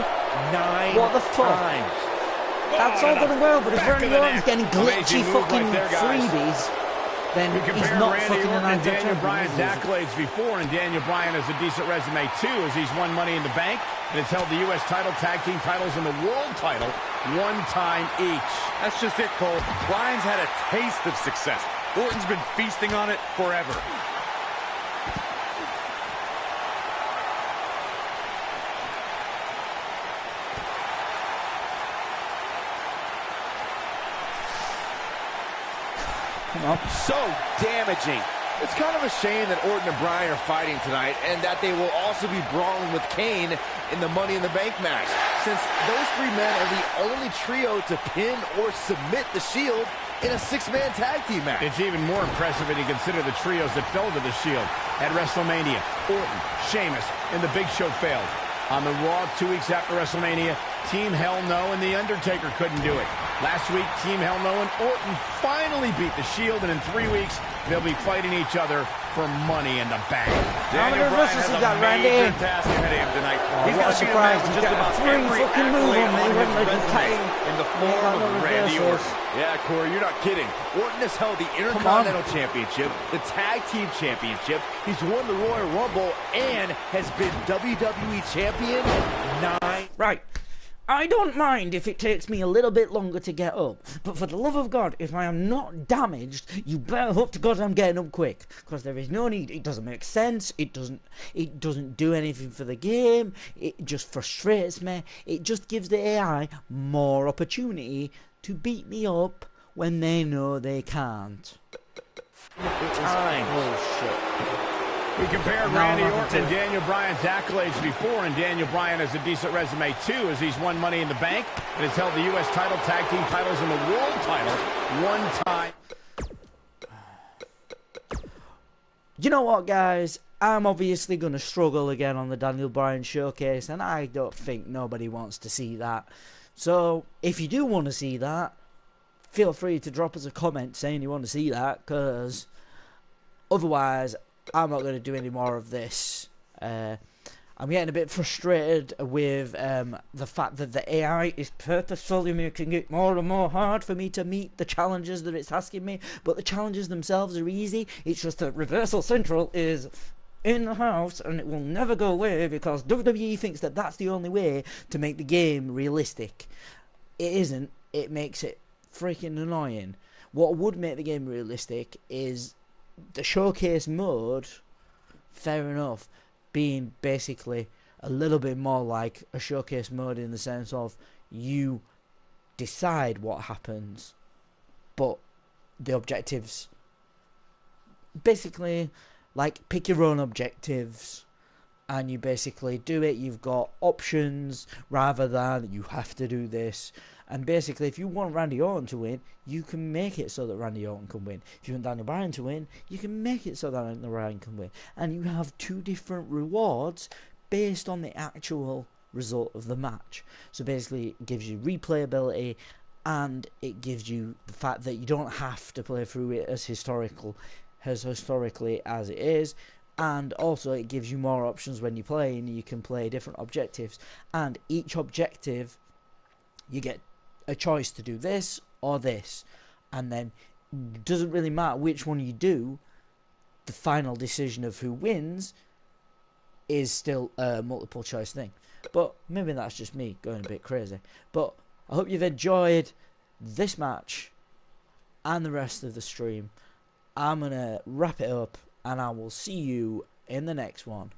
Speaker 2: 9
Speaker 1: What the fuck?
Speaker 2: times.
Speaker 1: That's all good and well, but if Randy Orton's getting glitchy
Speaker 8: Amazing move
Speaker 1: fucking
Speaker 8: right there, guys.
Speaker 1: freebies, then
Speaker 8: We
Speaker 1: he's
Speaker 8: compare
Speaker 1: not
Speaker 8: Randy
Speaker 1: fucking
Speaker 8: Orton
Speaker 1: an
Speaker 8: and Daniel
Speaker 1: champion.
Speaker 8: Bryan's accolades before, and Daniel Bryan has a decent resume too, as he's won Money in the Bank and has held the U.S. title, tag team titles, and the world title one time each.
Speaker 6: That's just it, Cole. Bryan's had a taste of success. Orton's been feasting on it forever.
Speaker 2: So damaging. It's kind of a shame that Orton and Bryan are fighting tonight and that they will also be brawling with Kane in the Money in the Bank match, since those three men are the only trio to pin or submit the Shield in a six-man tag team match.
Speaker 8: It's even more impressive when you consider the trios that fell to the Shield at WrestleMania. Orton, Sheamus, and The Big Show failed. On the Raw 2 weeks after WrestleMania, Team Hell No and The Undertaker couldn't do it. Last week, Team Hell No and Orton finally beat the Shield, and in 3 weeks, they'll be fighting each other for Money in the Bank.
Speaker 1: How many
Speaker 6: Daniel Bryan
Speaker 1: reversals
Speaker 6: has
Speaker 1: he got,
Speaker 6: a
Speaker 1: Randy?
Speaker 6: major task ahead of him tonight. He's
Speaker 1: what
Speaker 6: got
Speaker 1: a
Speaker 6: to beat a man
Speaker 1: surprise.
Speaker 6: with
Speaker 1: He's
Speaker 6: just
Speaker 1: got
Speaker 6: about
Speaker 1: three
Speaker 6: every
Speaker 1: fucking moves
Speaker 6: accolade
Speaker 1: on me.
Speaker 6: on
Speaker 1: He
Speaker 6: his
Speaker 1: went like a
Speaker 6: resume
Speaker 1: cat.
Speaker 6: in the form
Speaker 1: got
Speaker 6: of
Speaker 1: no
Speaker 6: Randy
Speaker 1: reversals.
Speaker 6: Orton.
Speaker 2: Yeah, Corey, you're not kidding. Orton has held the Intercontinental Championship, the Tag Team Championship. He's won the Royal Rumble and has been WWE Champion 9.
Speaker 1: Right. I don't mind if it takes me a little bit longer to get up, but for the love of God, if I am not damaged, you better hope to God I'm getting up quick, because there is no need. It doesn't make sense. It doesn't do anything for the game. It just frustrates me. It just gives the AI more opportunity to beat me up when they know they can't.
Speaker 2: Time.
Speaker 1: Bullshit.
Speaker 8: We compared
Speaker 1: Now
Speaker 8: Randy
Speaker 1: I'm up
Speaker 8: Orton
Speaker 1: to-
Speaker 8: and Daniel Bryan's accolades before, and Daniel Bryan has a decent resume too, as he's won Money in the Bank and has held the U.S. title, tag team titles, and the world title one time.
Speaker 1: You know what, guys? I'm obviously going to struggle again on the Daniel Bryan showcase, and I don't think nobody wants to see that. So, if you do want to see that, feel free to drop us a comment saying you want to see that, because otherwise, I'm not going to do any more of this. I'm getting a bit frustrated with the fact that the AI is purposefully making it more and more hard for me to meet the challenges that it's asking me, but the challenges themselves are easy. It's just that Reversal Central is in the house and it will never go away because WWE thinks that that's the only way to make the game realistic. It isn't. It makes it freaking annoying. What would make the game realistic is the showcase mode, fair enough, being basically a little bit more like a showcase mode in the sense of you decide what happens, but the objectives basically like pick your own objectives and you basically do it. You've got options rather than you have to do this. And basically, if you want Randy Orton to win, you can make it so that Randy Orton can win. If you want Daniel Bryan to win, you can make it so that Daniel Bryan can win. And you have two different rewards based on the actual result of the match. So basically, it gives you replayability, and it gives you the fact that you don't have to play through it as historically as it is. And also, it gives you more options when you play, and you can play different objectives. And each objective, you get a choice to do this or this, and then it doesn't really matter which one you do, the final decision of who wins is still a multiple choice thing. But maybe that's just me going a bit crazy. But I hope you've enjoyed this match and the rest of the stream. I'm gonna wrap it up, and I will see you in the next one.